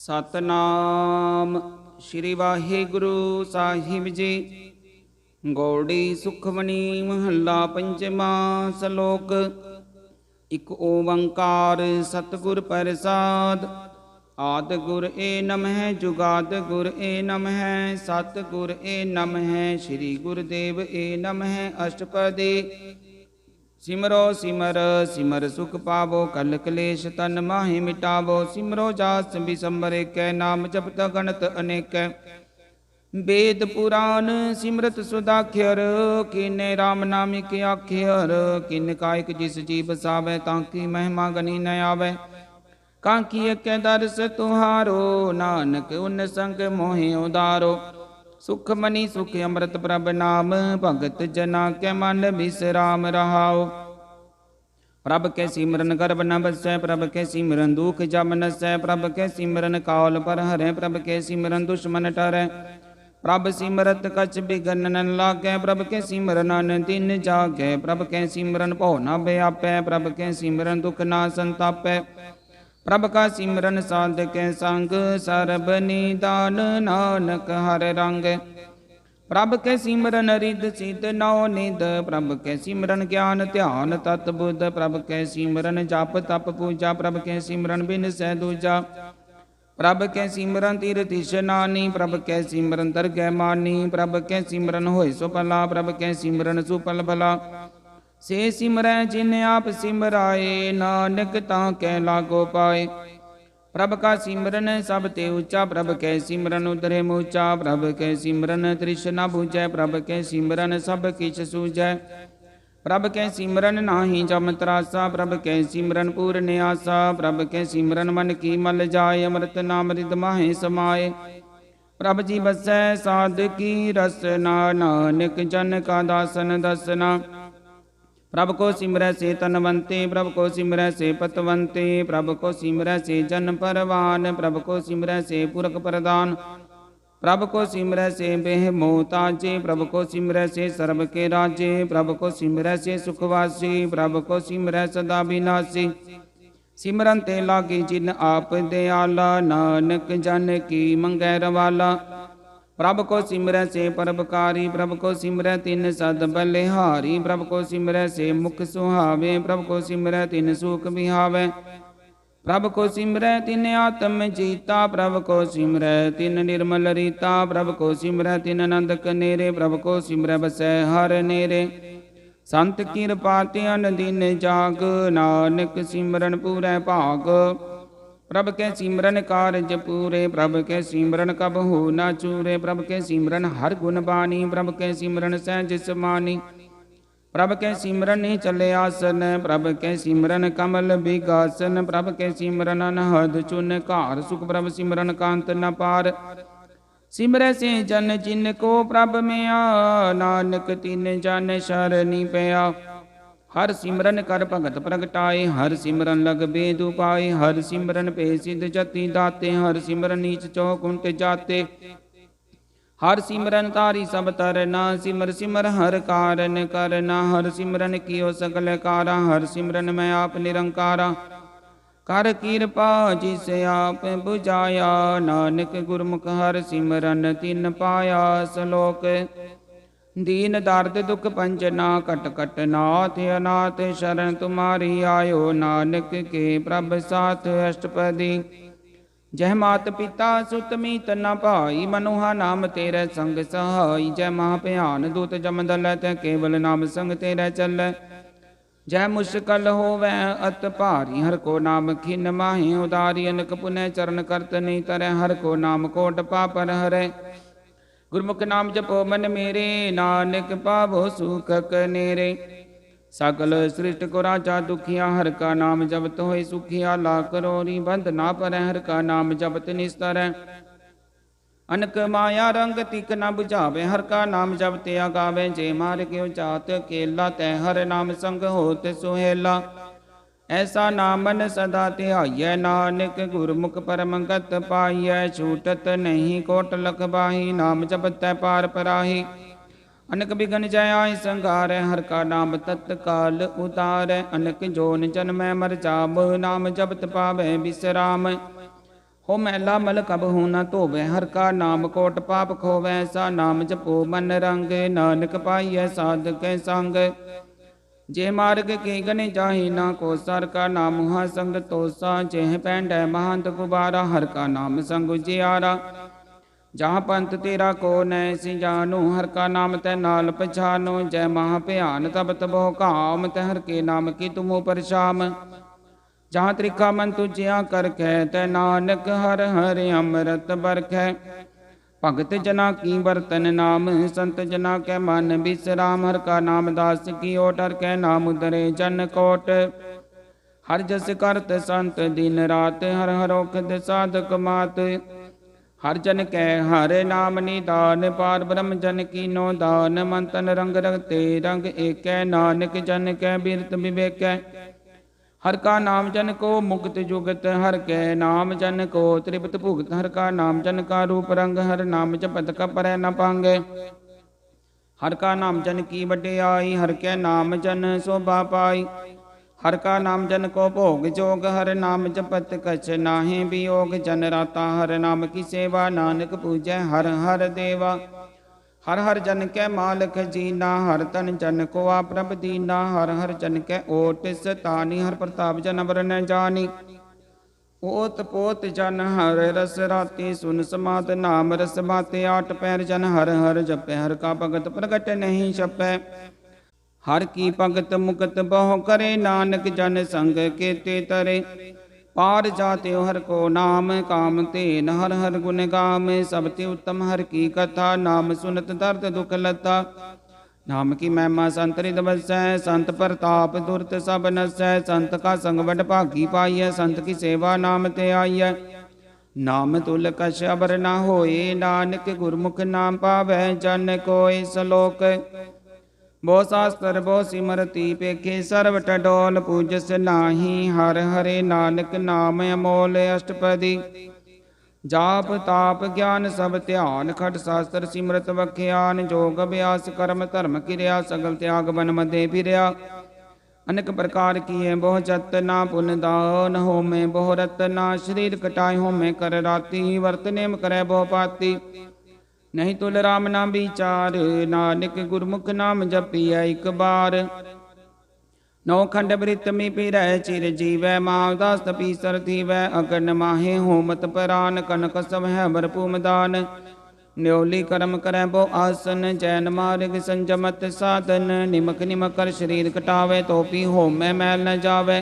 सतनाम श्री वाहिगुरु साहिब जी। गौड़ी सुखमनी महला पंचमा सलोक। इक ओंकार सतगुर प्रसाद। आद गुर ए नमः जुगाद गुर ए नमः सतगुर ए नमः श्री गुरुदेव ए नमः अष्टपदी। सिमरो सिमर सिमर सुख पावो कल कलेश तन माहि मिटावो। सिमरो जास बिसंबर कै नाम जपत गणत अनेक। वेद पुराण सिमरत सुदाख्यर किन्ने राम नामी के आख्यर। किन कायक जिस जी बसावै ताकि महिमा गनी न आवै। कांकी कै दरस तुहारो नानक उन संग मोहि उदारो। सुख मनी सुख अमृत प्रभ नाम भगत जना के मन विश्राम रहाओ। प्रभ के सिमरन गर्भ न बसै प्रभ के सिमरन दुख जम नसै। प्रभ के सिमरन काल पर हरै प्रभ के सिमरन दुश्मन टरै। प्रभ सिमरत कछ बिघन न लागै प्रभ के सिमरन अन दिन जागै। प्रभ के सिमरन भौ न व्यापै प्रभ के सिमरन दुख ना संतापै। प्रभ का सिमरन साधक संग सरब निदान नानक हर रंग। प्रभ के सिमरन रिद्ध सिद्ध नौ निध प्रभ के सिमरन ज्ञान ध्यान तत् बुद्ध। प्रभ के सिमरन जाप तप पूजा प्रभ के सिमरन बिन सै दूजा। प्रभ के सिमरन तीर्थ स्नानी प्रभ के सिमरन दरगह मानी। प्रभ के सिमरन होय सो भला प्रभ के सिमरन सुफल भला। से सिमरै जिन आप सिमराए नानक ताकै लागो पाए। प्रभ का सिमरन सब ते ऊंचा प्रभ के सिमरन उधरे मूचा। प्रभ के सिमरन तृष्णा बुझै प्रभ के सिमरन सब किछ सूझै। प्रभ के सिमरन नाहि जम त्रासा प्रभ के सिमरन पूर्ण आसा। प्रभ के सिमरन मन की मल जाय अमृत नाम रिद माहे समाये। प्रभ जी बसै साध की रसना नानक जन का दासन दसना। प्रभ को सिमरै से तनवंते प्रभ को सिमरै से पतवंते। प्रभ को सिमरै से जन परवान प्रभ को सिमरै से पुरख प्रदान। प्रभ को सिमरै से बेह मोहताजे प्रभ को सिमरै से सर्व के राजे। प्रभ को सिमरै से सुखवासी प्रभ को सिमरै सदा विनाशी। सिमरन ते लागे जिन आप दयाला नानक जन की मंगै रवाला। प्रभ को सिमरै से परोपकारी प्रभ को सिमरै तिन सद बलिहारी। प्रभ को सिमरै से मुख सुहावे प्रभ को सिमरै तिन सुख बिहावे। प्रभ को सिमरै तिन आत्म जीता प्रभ को सिमरै तिन निर्मल रीता। प्रभ को सिमरै तिन आनंद कनेरे प्रभ को सिमरै बसै हर नेरे। संत कृपा तिन दिन जाग नानक सिमरन पूरै भाग। प्रभ के सिमरन कारज पूरे प्रभ के सिमरन कबहु न चूरे। प्रभ के सिमरन हर गुण बानी प्रभ के सिमरन सहज समानी। प्रभ के सिमरन चले आसन प्रभ के सिमरन कमल विगासन। प्रभ के सिमरन अनहद चुन कार सुख प्रभ सिमरन कांत न पार। सिमरै से जन जिन को प्रभ मिया नानक तिन जन शरणी पया। हर सिमरन कर भगत प्रगटाए हर सिमरन लग बेद उपाय। हर सिमरन पे सिद्ध जति दाते हर सिमरन नीच चौकुंट जाते। हर सिमरन तारी सब तरना सिमर सिमर हर कारण करना। हर सिमरन कियो सकल कारा हर सिमरन मैं आप निरंकारा। कर कृपा जिसे आप बुझाया नानक गुरमुख हर सिमरन तिन पाया। सलोक। दीन दर्द दुख पंजना कट कट नाथ अनाथ शरण तुम्हारी आयो। नानक के प्रभ साथ अष्टपदी। जय मात पिता सुत मीत न भाई मनुहा नाम तेरे संग सहाई। जय महाभयान दूत जम दल तै केवल नाम संग तेरे चल। जय मुश्किल होवै अत भारी हर को नाम खिन माहि उदारी। अनक पुनः चरण करत नहीं तरह हर को नाम कोट पापर हरै। गुरमुख नाम जपो मन मेरे नानक पावो सुख कनेरे। सकल सृष्टि को राजा दुखिया हर का नाम जपत होय सुखिया। लाख करोड़ी बंद ना पर हर का नाम जपत निस्तर। अनक माया रंग तिक न बुझावे हर का नाम जपते आगावे। जे मार क्यों जात केला तै हर नाम संग होत सुहेला। ऐसा नामन सदा ध्याय नानक गुरमुख परमगत पाइय। छूटत नहीं कोट लख बाही नाम जपतै पार पराही। अनक बिघन जय आय संगार हर का नाम तत्काल उतार। अनक जोन जन्मै मर जाब नाम जपत पावै विश्राम। हो मैला मल कब हूँ न धोवै, हर का नाम कोट पाप खोवै। सा नाम जपो मन रंग, नानक पाइयै साधक संग। जे मार्ग के गने जाहि ना को, सर का नाम हुआ संग तोसा। जेह पैंडै महंत गुबारा, हर का नाम संग उजियारा। जहाँ पंथ तेरा को नैसी जानो, हर का नाम तै नाल पछानो। जय महा भयान तब तबो काम, तै हर के नाम की तुम पर शाम। जहाँ त्रिखा मन तुझिया कर कै, तै नानक हर हर अमृत बरखै। भगत जना की बरतन नाम, संत जना कै मन विश्राम। हर का नाम दास की ओट, हर कै नाम उदरे जन कोट। हर जस करत संत दिन रात, हर हर औखद साधक मात। हर जन कै हर नाम निदान, पार ब्रह्म जन की नो दान। मन तन रंग रगते रंग एकै, नानक जन कै बिरत विवेकै। हर का नाम जन को मुक्त जुगत, हर कै नाम जन को त्रिपत भुगत। हर का नाम जन का रूप रंग, हर नाम जपत कपरै न पांगे। हर का नाम जन की वड्याई, हर कै नाम जन शोभा पाई। हर का नाम जन को भोग जोग, हर नाम जपत कछ नाहि वियोग। जन राता हर नाम की सेवा, नानक पूजै हर हर देवा। हर हर जन कै मालक जीना, हर तन जन को आप प्रभ दीना। हर हर जन कै ओट सतानी, हर प्रताप जन अवर न जानी। ओत पोत जन हर रस राती, सुन समात नाम रस बाते। आठ पैर जन हर हर जपै, हर का भगत प्रगट नहीं छपै। हर की भगत मुकत बहु करे, नानक जन संग केते तरे। पार जाते हर को नाम, काम तेन हर हर गुण गाम। सबते उत्तम हर की कथा, नाम सुनत दर्द दुख लता। नाम की महिमा संत हृदय बसै, संत प्रताप दुरत सब नसै। संत का संग बड़ भागी पाइयै, संत की सेवा नाम ते आइयै। नाम तुल कछ अबर ना होए, नानक गुरमुख नाम पावै जन कोय। सलोक बो शास्त्र बो सिमरती, पेखे सर्व टडोल। पूजस नाही हर हरे, नानक नाम अमोल। अष्टपदी जाप ताप ज्ञान सब ध्यान, खट शास्त्र सिमरत वख्यान। जोग अभ्यास कर्म धर्म क्रिया, सगल त्याग बन मदे फिरया। अनेक प्रकार किए बहु जतना, पुन दान होमे बहु रतना। शरीर कटाए होमे कर राती, वर्त नेम करे बहु पाती। नहीं तुल राम नाम विचार, नानक गुरमुख नाम जपिए एक बार। नौ खंड वृत में पिरै चिर जीवै, मावदास तपीसर थीवै। अगन माहे होमत परान, कनक सब है भरपूम दान। न्योली कर्म करै बो आसन, जैन मार्ग संजमत साधन। निमक निमक कर शरीर कटावे, तो पी होमै मैल न जावै।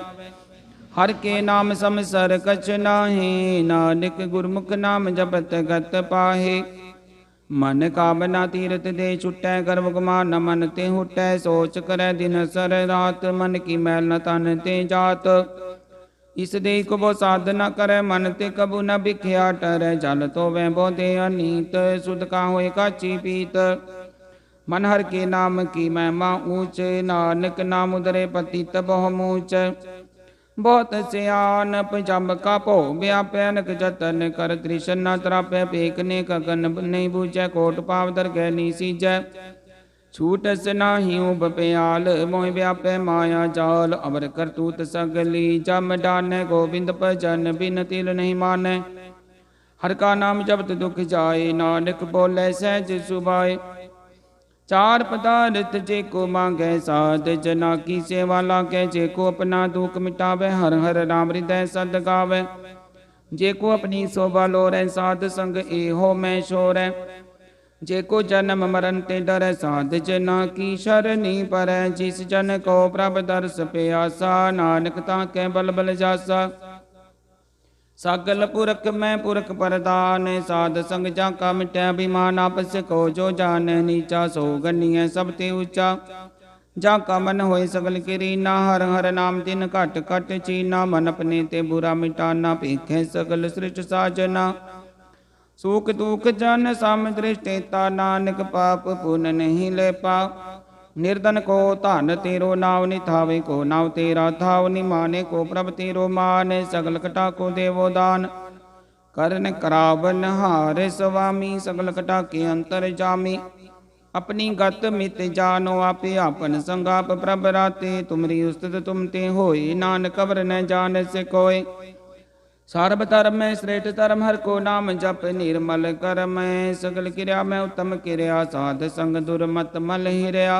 हर के नाम समसर कछ नाहि, नानक गुरमुख नाम जपत गत पाहे। मन कामना तीरथ दे छुटै, गर्भ गुमान न मन ते हुटै। सोच करै दिन सर रात, मन की मैल न तन ते जात। इस दे को साधना करे, मन ते कबू न बिख्या टरै। जल तो वह बो दे अनीत, सुध का होए काची पीत। मन हर के नाम की महिमा ऊंच, नानक नाम उदरे पतित बहु मूच। बहुत सियानप जब का भो व्यापै, अनक जतन कर तृष्णा तरापै। पेकने गगन नहीं बूझै, कोट पाव दरगह नी सीजै। छूटस नाही उब प्याल, मोह व्यापै माया जाल। अवर करतूत सगली जम डानै, गोविंद भजन बिन तिल नहीं मानै। हर का नाम जपत दुख जाए, नानक बोलै सहज सुभाए। चार पदार्थ जे को मांगै, साध जना की सेवा लागै। जे को अपना दुख मिटावै, हर हर नाम हृदय सद गावै। जे को अपनी शोभा लोरै, साध संग एहो मैं शोरै। जे को जन्म मरण ते डरै, साध जना की शरणी परै। जिस जन को प्रभ दर्श प्यासा, नानक ताकै बल बल जासा। सगल पुरख मैं पुरख परदान, साध संग जाका मिटै अभिमान। आपस को जो जान नीचा, सो गनिय सब ते ऊंचा। जाका मन होए सगल किरीना, हर हर नाम दिन घट घट चीना। मन अपने ते बुरा मिटाना, पेखे सगल सृष्ट साजना। सुख दुख जन सम दृष्टेता, नानक पाप पुन नहीं ले पा। निर्धन को धन तेरो नाव निथावे, को नाव तेरा थाव निमाने। को प्रभ तेरो मान, सगल कटा को देवो दान। करन करावन हार स्वामी, सगल कटा के अंतर जामी। अपनी गत मित जानो, आपे आपन संगाप प्रभ राते। तुमरी उस्तत तुम ते होए, नानक अवर न जान से कोय। सर्ब धर्म में श्रेष्ठ धर्म हर को नाम जप निर्मल कर मैं सगल क्रिया में उत्तम क्रिया साध संग दुर्मत मल हिरया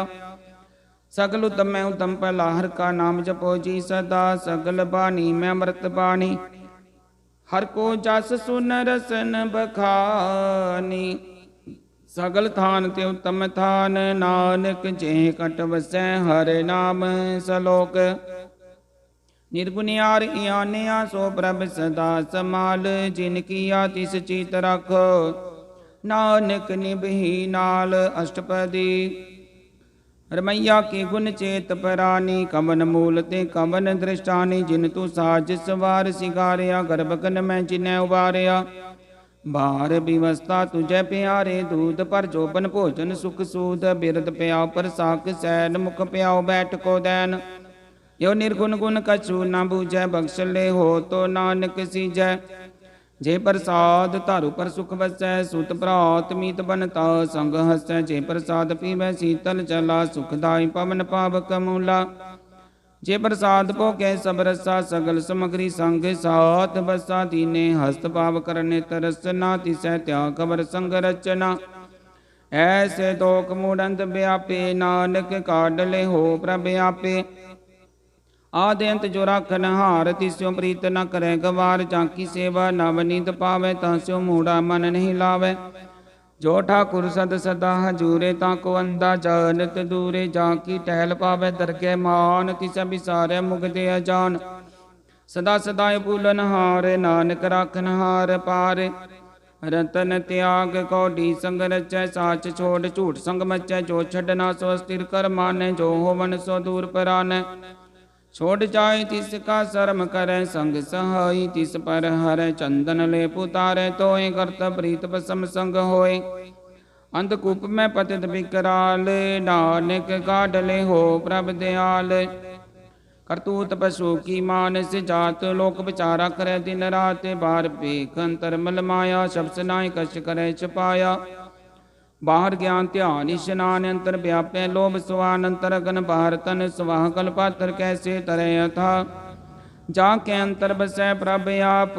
सगल उत्तम में उत्तम पहला हर का नाम जपो जी सदा सगल बानी में अमृत बानी हर को जस सुन रसन बखानी सगल थान ते उत्तम थान नानक जे कट वसै हर नाम सलोक निर्गुणियार इयानिया सो प्रभ सदा समाल जिन किया तिस चीत रखो नानक निभही नाल अष्टपदी रमैया के गुण चेत परानी कवन मूल ते कवन दृष्टानी जिन तू साज सवार सिगारिया गर्भगन में जिन्हें उबारिया बार विवस्था तुझे प्यारे दूध पर जोबन भोजन सुख सूद बिरद प्याओ पर साक सैन मुख प्याओ बैठ को दैन यो निर्गुण गुण कछु न बूझै बख्श ले हो तो नानक सीजै जे प्रसाद तारु पर सुख वसै सुत प्रात मीत बनता संग हसै जे प्रसाद पीवै शीतल चला सुखदाई पवन पावक मूला जे प्रसाद भोगे सब रसा सगल समग्री संग साथ बसा दीने हस्त पाव करने तरसना तिसै त्याग खबर संग रचना ऐसे दोख मूढ़ंत व्यापे नानक काढ़ ले हो प्रभ आपे आद्यंत जो राखन हार तिस्यो प्रीत न करे गवार जाकी सेवा नवनीत पावे तास्यो मूढ़ा मन नहीं लावे जो ठाकुर सद सदा हजूरे ताको अंदा जानत दूरे जाकी टहल पावे दरगे मान तिस बिसारे मुगदे अजान सदा सदाय भूलन हार नानक राखन हार पार रतन त्याग कौडी संग रचै साच छोड़ झूठ संग मचै जो छड़ना सो स्थिर कर माने जो होवन सो दूर परानै छोड़ जाए तिसका शर्म करे संग सहाई तिस पर हर चंदन ले पुतारे तोय करत प्रीत बसम संग होए अंधकूप में पतित विकराल नानक काढ़ ले हो प्रभ दयाल करतूत पशु की मानस जात लोक विचारा करे दिन रात बार पेख अंतर मल माया शब्द नाय कश करे छपाया बाहर ज्ञान ध्यान स्नान अंतर व्यापे लोभ स्वान अंतर अगन बाहर तन स्वाह कल्पातर कैसे तरह था जाके अंतर बसै प्रभ आप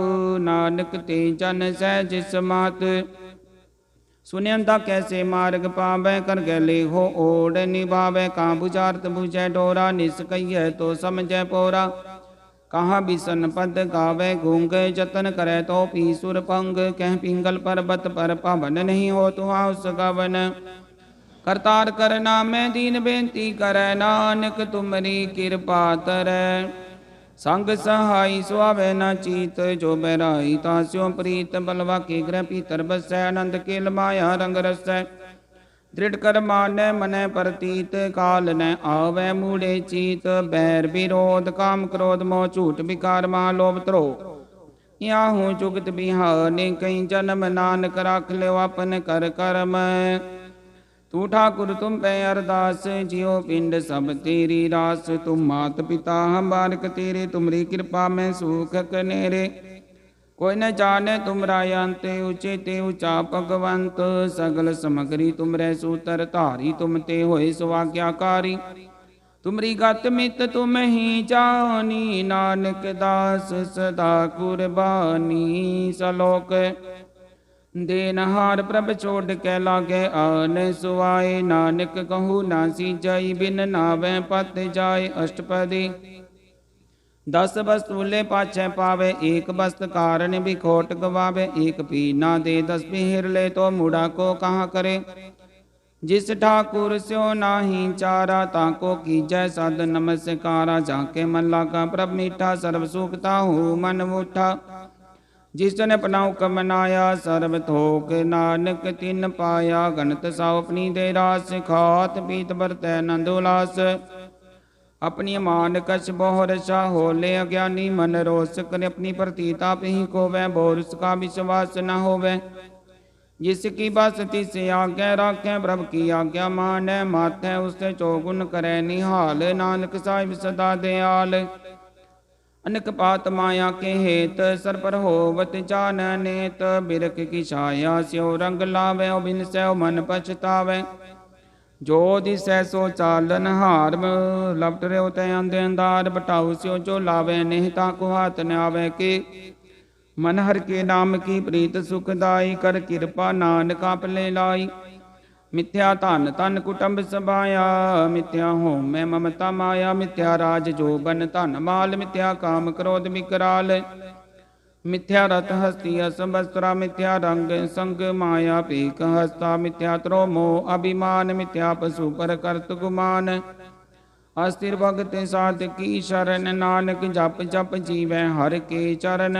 नानक ते जन सहज समात सुनियंता कैसे मार्ग पावै कर गले हो ओढ़ निभावै कहाँ बुझारत बुझै डोरा निस कहिए तो समझै पोरा कहाँ बिसन पद गावे गूंग जतन करे तो पी सुर पंग कह पिंगल पर्वत पर पावन नहीं हो तुहा उस गवन करतार करना मैं दीन बेनती करे नानक तुमरी कृपा तरै संग सहाई सुहावे न चीत जो बैराई तास्यो प्रीत बलवा के ग्रह पीतर बसै आनंद केल माया रंग रसै दृढ़ कर माने मनै प्रतीत काल न आवे मूढ़े चीत बैर विरोध काम क्रोध मोह झूठ विकार मा लोभ त्रो याहू जुगत बिहाने कई जन्म नानक राख लो अपन कर कर्म तू ठाकुर तुम पे अरदास जियो पिंड सब तेरी रास तुम मात पिता हम बारक तेरे तुमरी कृपा में सुख कनेरे कोई न जाने तुमरा अंत ऊंचे ते ऊंचा भगवंत सगल समग्री तुमरे सूतर धारी तुम ते होए सुआज्ञाकारी तुमरी गत मित तुम ही जानी नानक दास सदा कुर्बानी सलोक देनहार प्रभ छोड़ के लागे आन सुआए नानक कहूँ नासी जाई बिन नावे पत जाए अष्टपदी 10 वस्तु ले पाछे पावे एक वस्त कारण भी खोट गवावे एक पी ना दे 10 पिहिर ले तो मुड़ा को कहाँ करे जिस ठाकुर स्यो नाही चारा ताको कीजै सद नमस्कारा जाके मन लागा प्रभ मीठा सर्व सुखता हूँ मन उठा जिसने अपना हुक्म मनाया सर्व थोक नानक तिन पाया गणत साव अपनी दे रास खात पीत बरतै नंद उलास अपनी मान कछ बहुरसा हो ले अज्ञानी मन रोस कर अपनी प्रतीता ही को वह बोरस का विश्वास न होवे जिसकी बस तिस आज्ञा राखे प्रभु की आज्ञा माने माथे उससे चौगुन करे निहाल नानक साहिब सदा दयाल अनक पात माया के हेत सर पर होवत जान नेत बिरख की छाया स्यो रंग लावे बिन सो मन पछतावे जो दिसै सो चालन हार लपट रहो तय अंधे अंधार बटाऊ स्यो जो लावे नहीं ताको हाथ न आवे के मन हर के नाम की प्रीत सुखदाई, कर कृपा नानका पले लाई। मिथ्या धन तन कुटुंब सबाया, मिथ्या हो मैं ममता माया। मिथ्या राज जोबन धन माल, मिथ्या काम क्रोध विकराल। मिथ्या रथ हस्ती असवस्त्रा, मिथ्या रंग संग माया पीक हस्ता। मिथ्या त्रो मोह अभिमान, मिथ्या पशु पर करत गुमान। अस्थिर भगत साध की शरण, नानक जप जप जीवै हर के चरण।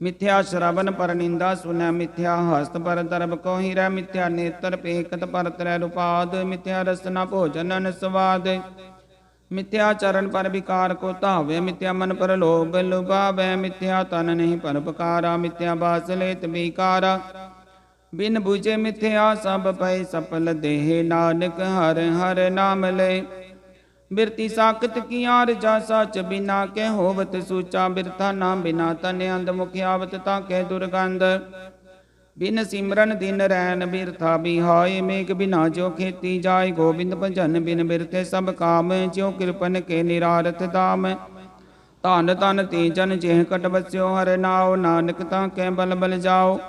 मिथ्या श्रवण पर निंदा सुनै, मिथ्या हस्त पर दर्भ कोहि रह। मिथ्या नेत्र पेखत पर त्रै रुपाद, मिथ्या रसना भोजन न स्वाद। मिथ्या चरण पर विकार को धावे, मिथ्या मन पर लोभ लुभावे। मिथ्या तन नहीं परोपकारा, मिथ्या बास लेत बिकारा। बिन बुझे मिथ्या सब पै सफल देह, नानक हर हर नाम ले। बिरती साकत की आर जा, सच बिना के होवत सूचा। बिरथा नाम बिना तन अंध, मुखियावत ताके दुर्गंध। बिन सिमरन दिन रैन बिरथा बिहाय, मेघ बिना जो खेती जाय। गोविंद भजन बिन बिरथे सब काम, ज्यों कृपन के निरारथ दाम। धन धन ते जन जेह कट बस्यो, हर नाव नानक ताके बल बल जाओ।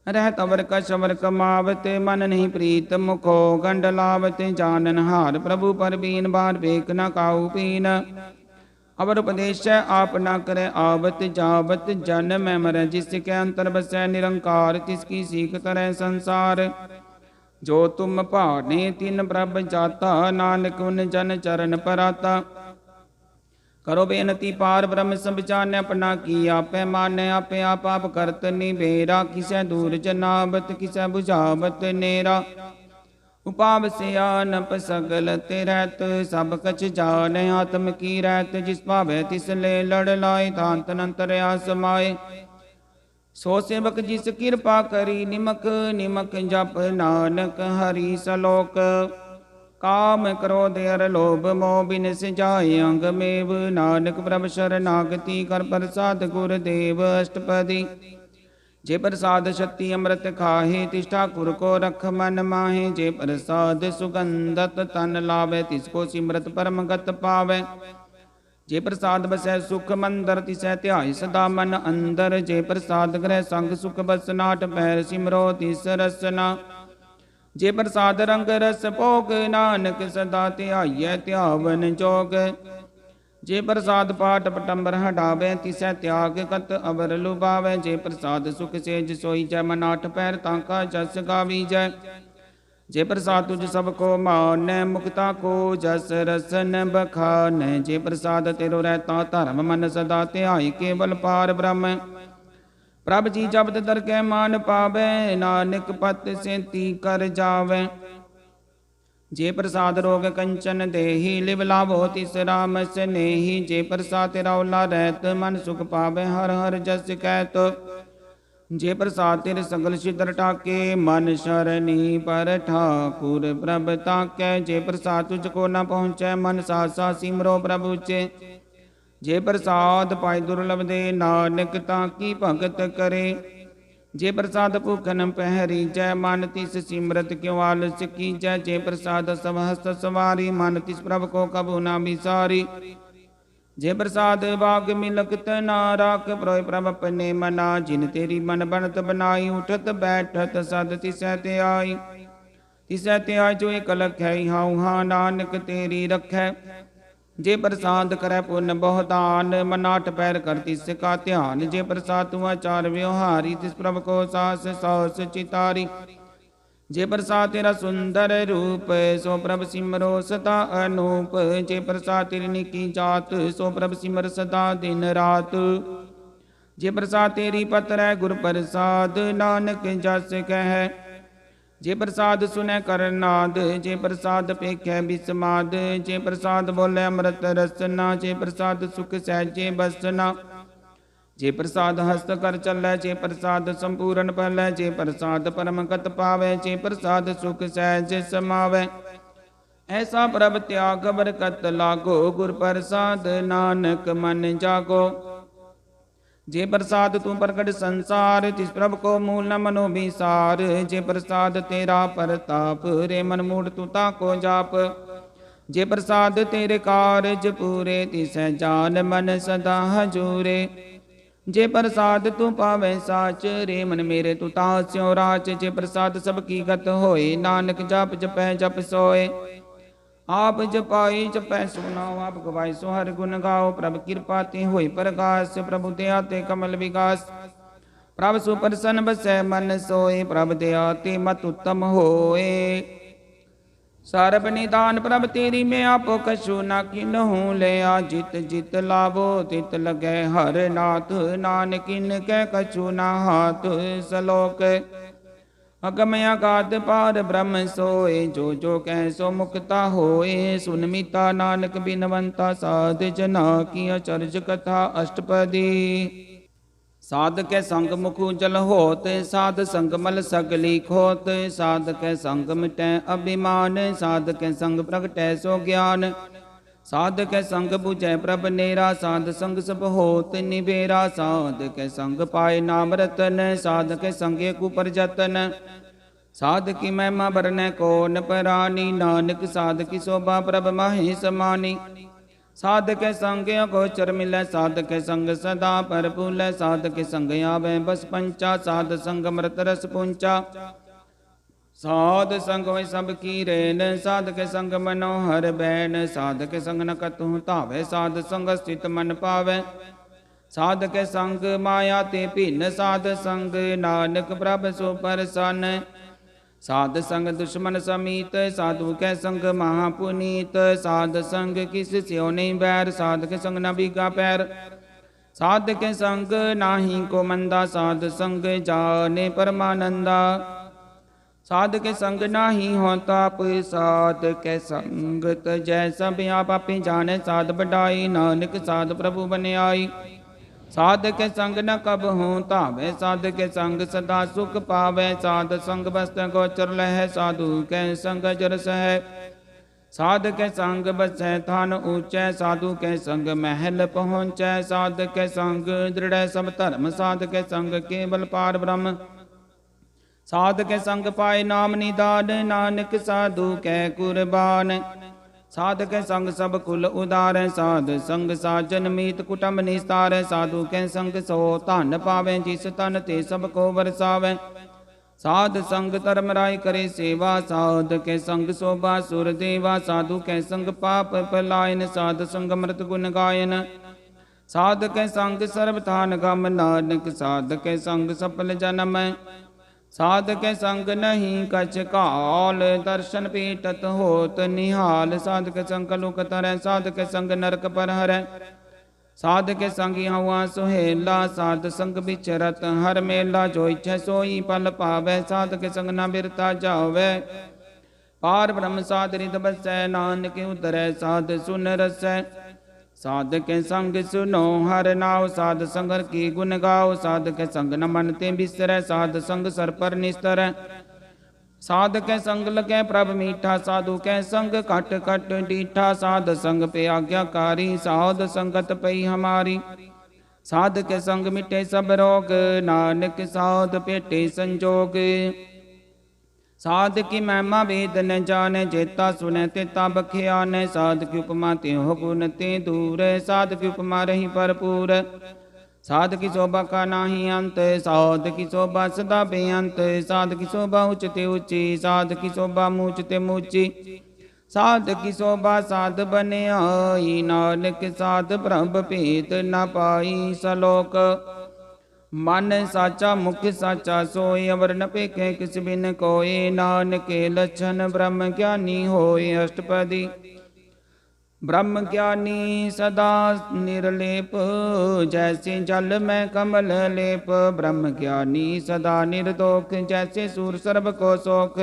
रहत अवर कश अवर कमावत, मन नहीं प्रीत मुखो गंड लावत। जानन हार प्रभु पर बीन, बार बेक न काऊ पीन। अवर उपदेश आप न करे आवत जावत, जन मैं मरै जिसके अंतर बसै निरंकार। तिसकी सीख तरह संसार, जो तुम भाने तिन प्रभ जाता। नानक उन जन चरण पराता। करो बेनती पार ब्रह्म सब जाने, अपना की आपे माने। आपे आप आप करत निबेरा, किसै दूर जनावत किसै बुझावत नेरा। उपाव से आनप सगल ते रहत, सब कछ जाने आत्म की रहत। जिस भावे तिस ले लड़ लाए, तांत अंतर आसमाए। सो सेवक जिस कृपा करी, निमक निमक जप नानक हरि सलोक। काम क्रोध अर लोभ मोह बिन सिजाए, अंग मेव। नानक प्रभ शरणागति, कर प्रसाद गुरुदेव अष्टपदी। जे प्रसाद शक्ति अमृत खाहे, तिस ठाकुर को रख मन माहे। जे प्रसाद सुगंधत तन लावे, तिसको सिमरत परम गत पावे। जे प्रसाद बसै सुख मंदर, तिसै ध्याय सदा मन अंदर। जे प्रसाद ग्रह संग सुख बसना, आठ पैर सिमरो तिस रसना। जे प्रसाद रंग रस भोग, नानक सदा ध्याइयै ध्यावन जोग। जे प्रसाद पाठ पटंबर हटावे, तिसै त्याग कत अवर लुभावे। जे प्रसाद सुख सेज सोई जय, मन आठ पैर ताका जस गावीजै। जे प्रसाद तुझ सबको मानै, मुक्ता को जस रसन बखानै। जे प्रसाद तेरो रहता धर्म, मन सदा ध्याय केवल पार ब्रह्म। प्रभ जी जब्द दरगह मान पावे, नानक पत सेती कर जावे। जे प्रसाद रोग कंचन देहि, लिव लाभो तिस राम स्नेहि। जे प्रसाद रौला रहत, मन सुख पावे हर हर जस कहत। जे प्रसाद तेरे सगल सिद्र टाके, मन शरणी पर ठाकुर प्रभ ताकै। जे प्रसाद तुझको न पहुँचै, मन सासा सिमरो प्रभु चे। जे प्रसाद पाए दुर्लभ दे, नानक ताकी भगत करे। जे प्रसाद भूखन पहरी जय, मन तिस सिमरत क्यों आलस की जय। जे प्रसाद सब हस्त सवारी, मन तिस प्रभ को कबू ना बिसारी। जे प्रसाद बाग मिलकत ना राख, प्रोय प्रभ अपने मना। जिन तेरी मन बनत बनाई, उठत बैठत सद तिसै ते आई। तिसै ते आई जो एक लख है, हाउ हाँ नानक तेरी रखै। जे प्रसाद करे पुण्य बहुदान, मन आठ पैर कर तिसका ध्यान। जे प्रसाद तू आचार व्यवहारी, तिस प्रभ को सास सास चितारी। जे प्रसाद तेरा सुंदर रूप, सो प्रभ सिमरो सदा अनूप। जे प्रसाद तेरी निकी जात, सो प्रभ सिमर सदा दिन रात। जे प्रसाद तेरी पत्र है गुर प्रसाद, नानक जस कह। जे प्रसाद सुनै करनाद, जे प्रसाद पेखै बिस्माद। जे प्रसाद बोले अमृत रसना, जे प्रसाद सुख सहजे बसना। जे प्रसाद हस्त कर चलै, जे प्रसाद संपूर्ण पलै। जे प्रसाद परम गत पावै, जे प्रसाद सुख सहज समावै। ऐसा प्रभ त्याग बरकत लागो, गुर प्रसाद नानक मन जागो। जे प्रसाद तू प्रकट संसार, तिस प्रभ को मूल न मनो विसार। जे प्रसाद तेरा परताप, रे मन मूढ़ तू ताको जाप। जे प्रसाद तेरे कारज पूरे, तिसै जान मन सदा हजूरे। जे प्रसाद तू पावै साच, रे मन मेरे तू ताह स्यों राच। जे प्रसाद सब की गत होए, नानक जाप जपै जप सोए। आप जपाई जपै सुनाओ, आप गवाई सो हर गुण गाओ। प्रभु कृपा ते होई प्रकाश, प्रभु दया ते कमल विकास। प्रभु सुप्रसन्न बसै मन सोए, प्रभु दया ते मत उत्तम होए। सर्ब निदान प्रभ तेरी मैं आपो कछु ना किन्हूं लिया। जित जित लाभो तित लगे हर नाथ, नानक किन कै कछु ना हाथ। सलोक अगम अगाध पार ब्रह्म सोए, जो जो कह सो मुक्ता होए। सुन मीता नानक बिनवंता, साध जना की अचरज कथा अष्टपदी। साध के संग मुख उजल होत, साध संग मल सगली खोत। साध के संग मिटै अभिमान, साध के संग प्रगटै सो ज्ञान। साध के संग बुझै प्रभ नेरा, साध संग सब होत निबेरा। साध के संग पाए नाम रतन, साध के संग एक ऊपर जतन। साध की महिमा बरनै को न परानी, नानक साध की शोभा प्रभ माहि समानी। साध के संग अगोचर मिलै, साध के संग सदा परफुलै। साध के संग आवे बस पंचा, साध संग अमृत रस पुंचा। साध संग होय सब की रेन, साध के संग मनोहर बैन। साध के संग न कतहु धावै, साध संग स्थित मन पावै। साध के संग माया ते भिन्न, साध संग नानक प्रभ सो परसन। साध संग दुश्मन समीत, साधु कै संग महापुनीत। साध संग किस स्यो नहीं बैर, साध के संग न बीगा पैर। साध के संग नाही को मंदा, साध संग जाने परमानंदा। साध के संग नाही हो ताप, साध के संग तजै सब आप आपे जाने। साध बढ़ाई नानक साध प्रभु बने आई। साध के संग न कब हूँ धावै, साध के संग सदा सुख पावै। साध संग बस्त गोचर लहै, साधु के संग जरस है। साध के संग बसै थान ऊंचै, साधु के संग महल पहुँचै। साध के संग दृढ़ सब धर्म, साध के संग केवल पार ब्रह्म। साध के संग पाए नाम निदान, नानक साधु कै कुर्बान। साध के संग सब कुल उदार, साध संग साजन मीत कुटुंब निस्तार। साधु के संग सो धन पावे, जिस तन ते सब को बरसावे। साध संग धर्म राय करे सेवा, साध के संग शोभा सुर देवा। साधु के संग पाप पलायन, साध संग अमृत गुण गायन। साध के संग सर्व थान गम, नानक साध के संग सफल जन्म। साध के संग नहीं कछ काल, दर्शन पीटत होत निहाल। साध के संग कलुक तरह, साध के संग नरक पर हरै। साध के संग हवा सुहेला, साध संग बिचरत हर मेला। जो इच्छै सोई पल पावै, साध के संग न बिरता जावै। पार ब्रह्म साध रिद बसै, नानक उतरै साध सुन रसै। साध के संग सुनो हर नाव, साध संग की गुण गाओ। साध के संग न मन ते बिसरै, साध संग सर पर निस्तर। साध के संग लगे प्रभ मीठा, साधु के संग कट कट डीठा। साध संग पे आज्ञाकारी, साध संगत पई हमारी। साध के संग मिटे सब रोग, नानक साध पेटे संजोग। साध की महिमा वेद न जाने, जेता सुने तेता बखियाने। साध की उपमा ते हो गुण ते दूर, साध की उपमा रही भरपूर। साध की शोभा का नाही अंत, साध की शोभा सदा बेअंत। साध की शोभा उच्चते ऊंची, साध की शोभा मूचते मूची। साध की शोभा साध बने आई, नानक साध प्रभ भेद न पाई। सलोक मन साचा मुख साचा सोए, अवर न पेखे किस बिन कोय। नानक लक्षण ब्रह्म ज्ञानी होए। अष्टपदी ब्रह्म ज्ञानी सदा निर्लेप, जैसे जल में कमल लेप। ब्रह्म ज्ञानी सदा निर्दोष, जैसे सूर सर्व को सोख।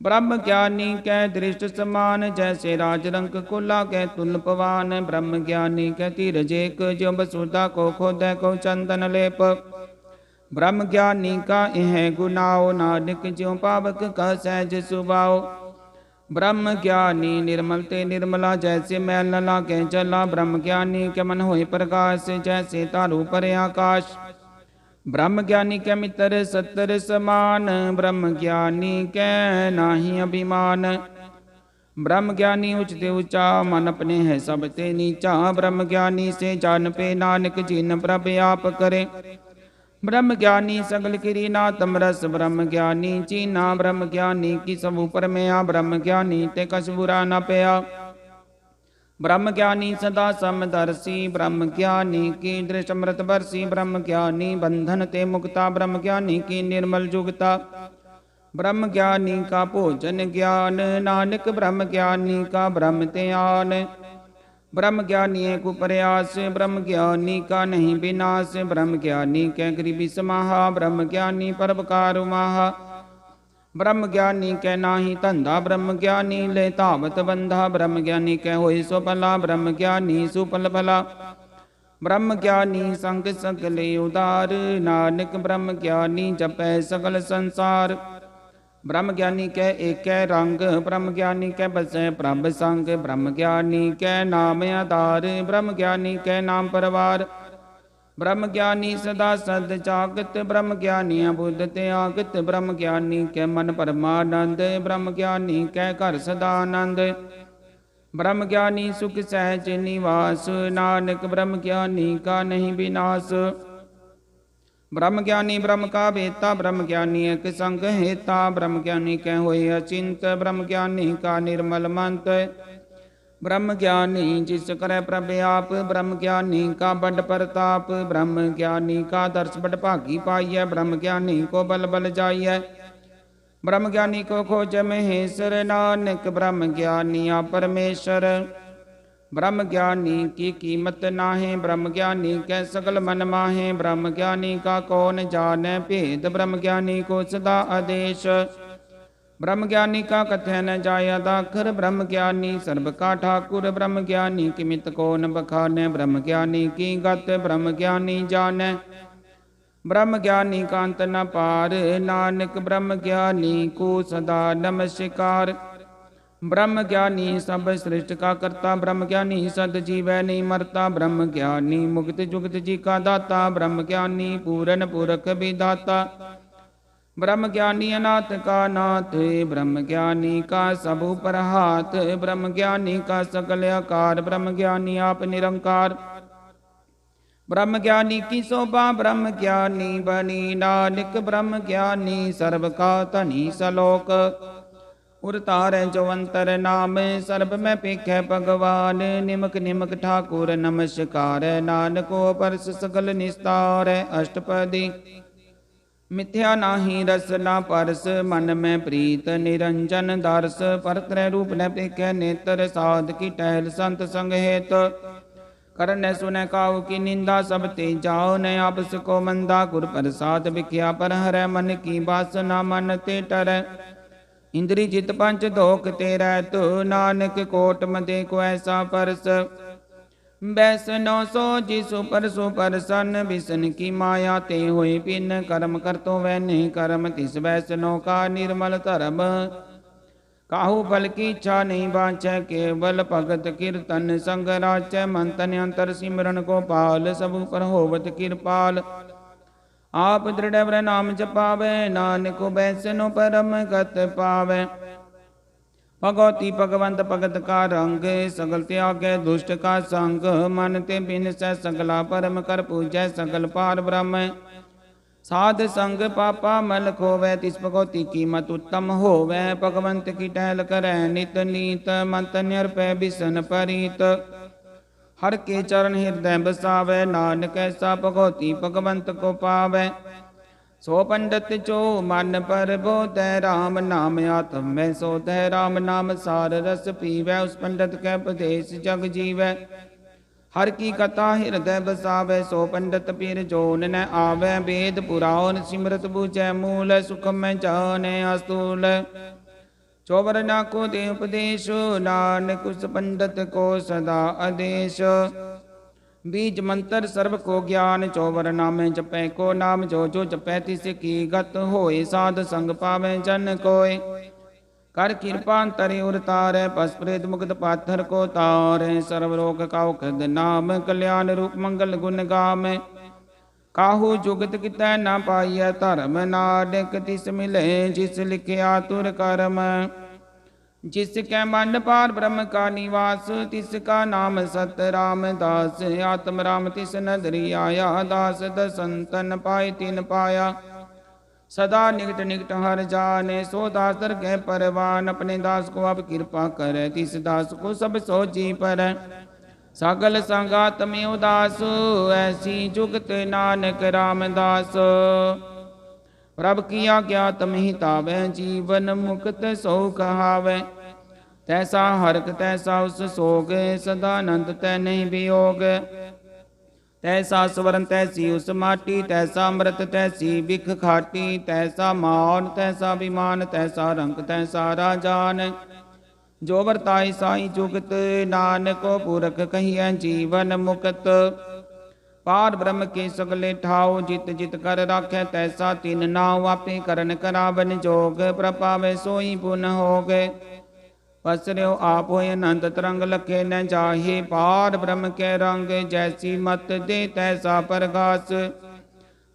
ब्रह्म ज्ञानी कै दृष्ट समान, जैसे राजरंक कुला कै तुल पवान। ब्रह्म ज्ञानी कै धीरज एक, ज्यों बसुधा को खोदै को चंदन लेप। ब्रह्म ज्ञानी का यह गुनाओ, नानक ज्यों पावक का सहज सुभाओ। ब्रह्म ज्ञानी निर्मल ते निर्मला, जैसे मैल न लागे जला। ब्रह्म ज्ञानी के मन होए प्रकाश, जैसे तारू पर आकाश। ब्रह्म ज्ञानी के मित्र सत्तर समान, ब्रह्म ज्ञानी के नाही अभिमान। ब्रह्म ज्ञानी उचते ऊंचा, मन अपने है सब ते नीचा। ब्रह्म ज्ञानी से जान पे नानक, जिन प्रभ आप करे। ब्रह्म ज्ञानी सगल किरी नातम रस, ब्रह्म ज्ञानी चीना। ब्रह्म ज्ञानी की सब ऊपर में आ, ब्रह्म ज्ञानी ते कछ बुरा न पया। ब्रह्म ज्ञानी सदा समदर्शी, ब्रह्म ज्ञानी की दृश अमृत बरसी। ब्रह्म ज्ञानी बंधन ते मुक्ता, ब्रह्म ज्ञानी की निर्मल जुगता। ब्रह्म ज्ञानी का भोजन ज्ञान, नानक ब्रह्म ज्ञानी का ब्रह्म त्यान। ब्रह्म ज्ञानी को प्रयास, ब्रह्म ज्ञानी का नहीं विनाश। ब्रह्म ज्ञानी कै गरीबी समाहा, ब्रह्म ज्ञानी परोपकार माहा। ब्रह्म ज्ञानी कै नाही धंधा, ब्रह्म ज्ञानी ले धावत बंधा। ब्रह्म ज्ञानी कै होई सो भला, ब्रह्म ज्ञानी सुफल भला। ब्रह्म ज्ञानी संग सकले उदार, नानक ब्रह्म ज्ञानी जपै सकल संसार। ब्रह्म ज्ञानी कै एक रंग, ब्रह्म ज्ञानी कै बसै प्रभ संग। ब्रह्म ज्ञानी कै नाम आधार, ब्रह्म ज्ञानी कै नाम परवार। ब्रह्म ज्ञानी सदा सद जागत, ब्रह्म ज्ञानी बुद्ध त्यागत। ब्रह्म ज्ञानी कै मन परमानंद, ब्रह्म ज्ञानी कै घर सदानंद। ब्रह्म ज्ञानी सुख सहज निवास, नानक ब्रह्म ज्ञानी का नहीं विनाश। ब्रह्म ज्ञानी ब्रह्म का वेता, ब्रह्म ज्ञानी एक संग हेता। ब्रह्म ज्ञानी कै होए अचिंत, ब्रह्म ज्ञानी का निर्मल मंत। ब्रह्म ज्ञानी जिस करे प्रभ आप, ब्रह्म ज्ञानी का बड़ प्रताप। ब्रह्म ज्ञानी का दर्श बड़ भागी पाइय, ब्रह्म ज्ञानी को बल बल जाइय। ब्रह्म ज्ञानी को खोज महेश्वर, नानक ब्रह्म ज्ञानी आ परमेश्वर। ब्रह्म ज्ञानी की कीमत नाहे, ब्रह्म ज्ञानी कै सकल मन माहे। ब्रह्म ज्ञानी का कौन जाने भेद, ब्रह्म ज्ञानी को सदा आदेश। ब्रह्म ज्ञानी का कथय न जाय दाखर, ब्रह्म ज्ञानी सर्व का ठाकुर। ब्रह्म ज्ञानी की मित कौन बखाने, ब्रह्म ज्ञानी की गत ब्रह्म ज्ञानी जाने। ब्रह्म ज्ञानी का अंत न पार, नानक ब्रह्म ज्ञानी को सदा नमस्कार। ब्रह्म ज्ञानी सब सृष्टि का करता, ब्रह्म ज्ञानी सद जीवै नहीं मरता। ब्रह्म ज्ञानी मुक्त जुगत जी का दाता, ब्रह्म ज्ञानी पूरन पुरख विदाता। ब्रह्म ज्ञानी अनाथ का नाथ, ब्रह्म ज्ञानी का सब ऊपर हाथ। ब्रह्म ज्ञानी का सकल आकार, ब्रह्म ज्ञानी आप निरंकार। ब्रह्म ज्ञानी की शोभा, ब्रह्म ज्ञानी बनी नानक। ब्रह्म ज्ञानी सर्व का धनी सलोक। उर तारै जो अंतर नाम, सर्ब में पेखै भगवान। निमक निमक ठाकुर नमस्कार, नानको परस सकल निस्तार। अष्टपदी मिथ्या नाही रस ना परस, मन में प्रीत निरंजन दर्श। परत्रय रूप न पेखै नेत्र, साध की टहल संत संग हेत। करन सुन काऊ की निंदा, सब ते जाओ न आपस को मंदा। गुर प्रसाद विख्या पर हरै, मन की वासना मन ते टरै। इंद्री जित पंच दोख तेरा तू, नानक कोट मदे को ऐसा परस। बैसनो सो जिसु परसु परसन, बिसन की माया ते हुए पिन। कर्म कर तो वह नहीं कर्म, तिस बैसनो का निर्मल धर्म। काहू फल की इच्छा नहीं बाँचै, केवल भगत कीर्तन संग राचै। मन तन अंतर सिमरन को पाल, सब पर होवत कृपाल। आप दृढ़ व्र नाम जपावे, नानक बैसनो परम गत पावे। भगवती भगवंत भगत का रंग, सगल त्यागे दुष्ट का संग। मन ते बिन सै सगला परम कर पूजै, सकल पार ब्रह्म। साध संग पापा मल खोवै, तिस भगवती की मत उत्तम होवै। भगवंत की टहल करै नित नीत, मंत निरपै बिसन परीत। हर के चरण हृदय बसावै, नानक ऐसा भगवती भगवंत को पावै। सो पंडित जो मन पर बोधै, राम नाम आत्म में सोधै। राम नाम सार रस पीवै, उस पंडित कै उपदेश जग जीवै। हर की कथा हृदय बसावै, सो पंडित पीर जोन न आवै। वेद पुराण सिमरत बुझै मूल, सुख में जाने अस्तूल। चौवर ना को दे उपदेश, नानक उस पंडित को सदा आदेश। बीज मंत्र सर्व को ज्ञान, चौवर नाम जपै को नाम। जो जो जपै तिस की गत होए, साध संग पावै जन कोय। कर कृपा तरि उर तारै, पस प्रेत मुक्त पाथर को तारै। सर्व रोग का औखद नाम, कल्याण रूप मंगल गुण गाम। काहू जुगत कितै न पाइय धर्म, नानक तिस मिले जिस लिखिया तुर कर्म। जिसके मन पार ब्रह्म का निवास, तिसका नाम सत रामदास। आत्म राम तिस नदरी आया, दास दसंतन पाए तिन पाया। सदा निकट निकट हर जाने, सो दास दरगह परवान। अपने दास को अब कृपा करे, तिस दास को सब सो जी पर। सगल संगात में उदास, ऐसी जुगत नानक रामदास। प्रभ की आज्ञा तम हितावै, जीवन मुक्त सो कहावै। तैसा हरक तैसा उस सोग, सदानंद तै नहीं वियोग। तैसा स्वरण तैसी उस माटी, तैसा अमृत तैसी बिख खाटी। तैसा मान तैसा विमान, तैसा रंग तैसा राजान। जो वर्ताई साई जुगत, नानको पुरख कहिए जीवन मुक्त। पार ब्रह्म के सगले ठाओ, जित जित कर राखे तैसा तिन नाव। आपे करन करावन जोग, प्रपावे सोई पुन होग। पसर्यो आप होय अनंत तरंग, लखे न जाहे पार ब्रह्म के रंग। जैसी मत दे तैसा परगास,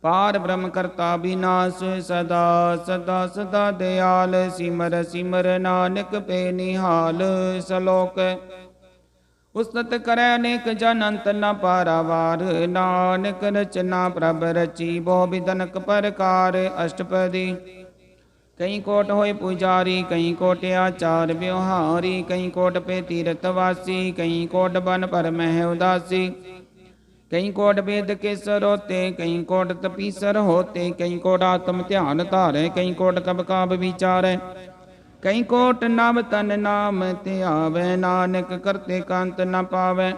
पार ब्रह्म करता विनाश। सदा सदा सदा दयाल, सिमर सिमर नानक पे निहाल। सलोक उस्तत करे अनेक जन, अंत न पारावार। नानक रचना प्रभ रची, बहु विधनक परकार। अष्टपदी कई कोट होए पुजारी, कई कोट आचार व्यवहारी। कई कोट पे तीर्थवासी, कई कोट बन पर मह उदासी। कई कोट वेद के सरोते, कई कोट तपीसर होते। कई कोट आत्म ध्यान धारे, कई कोट कब काब विचारे। कई कोट नव तन नाम ते आवे, नानक करते कांत न पावे।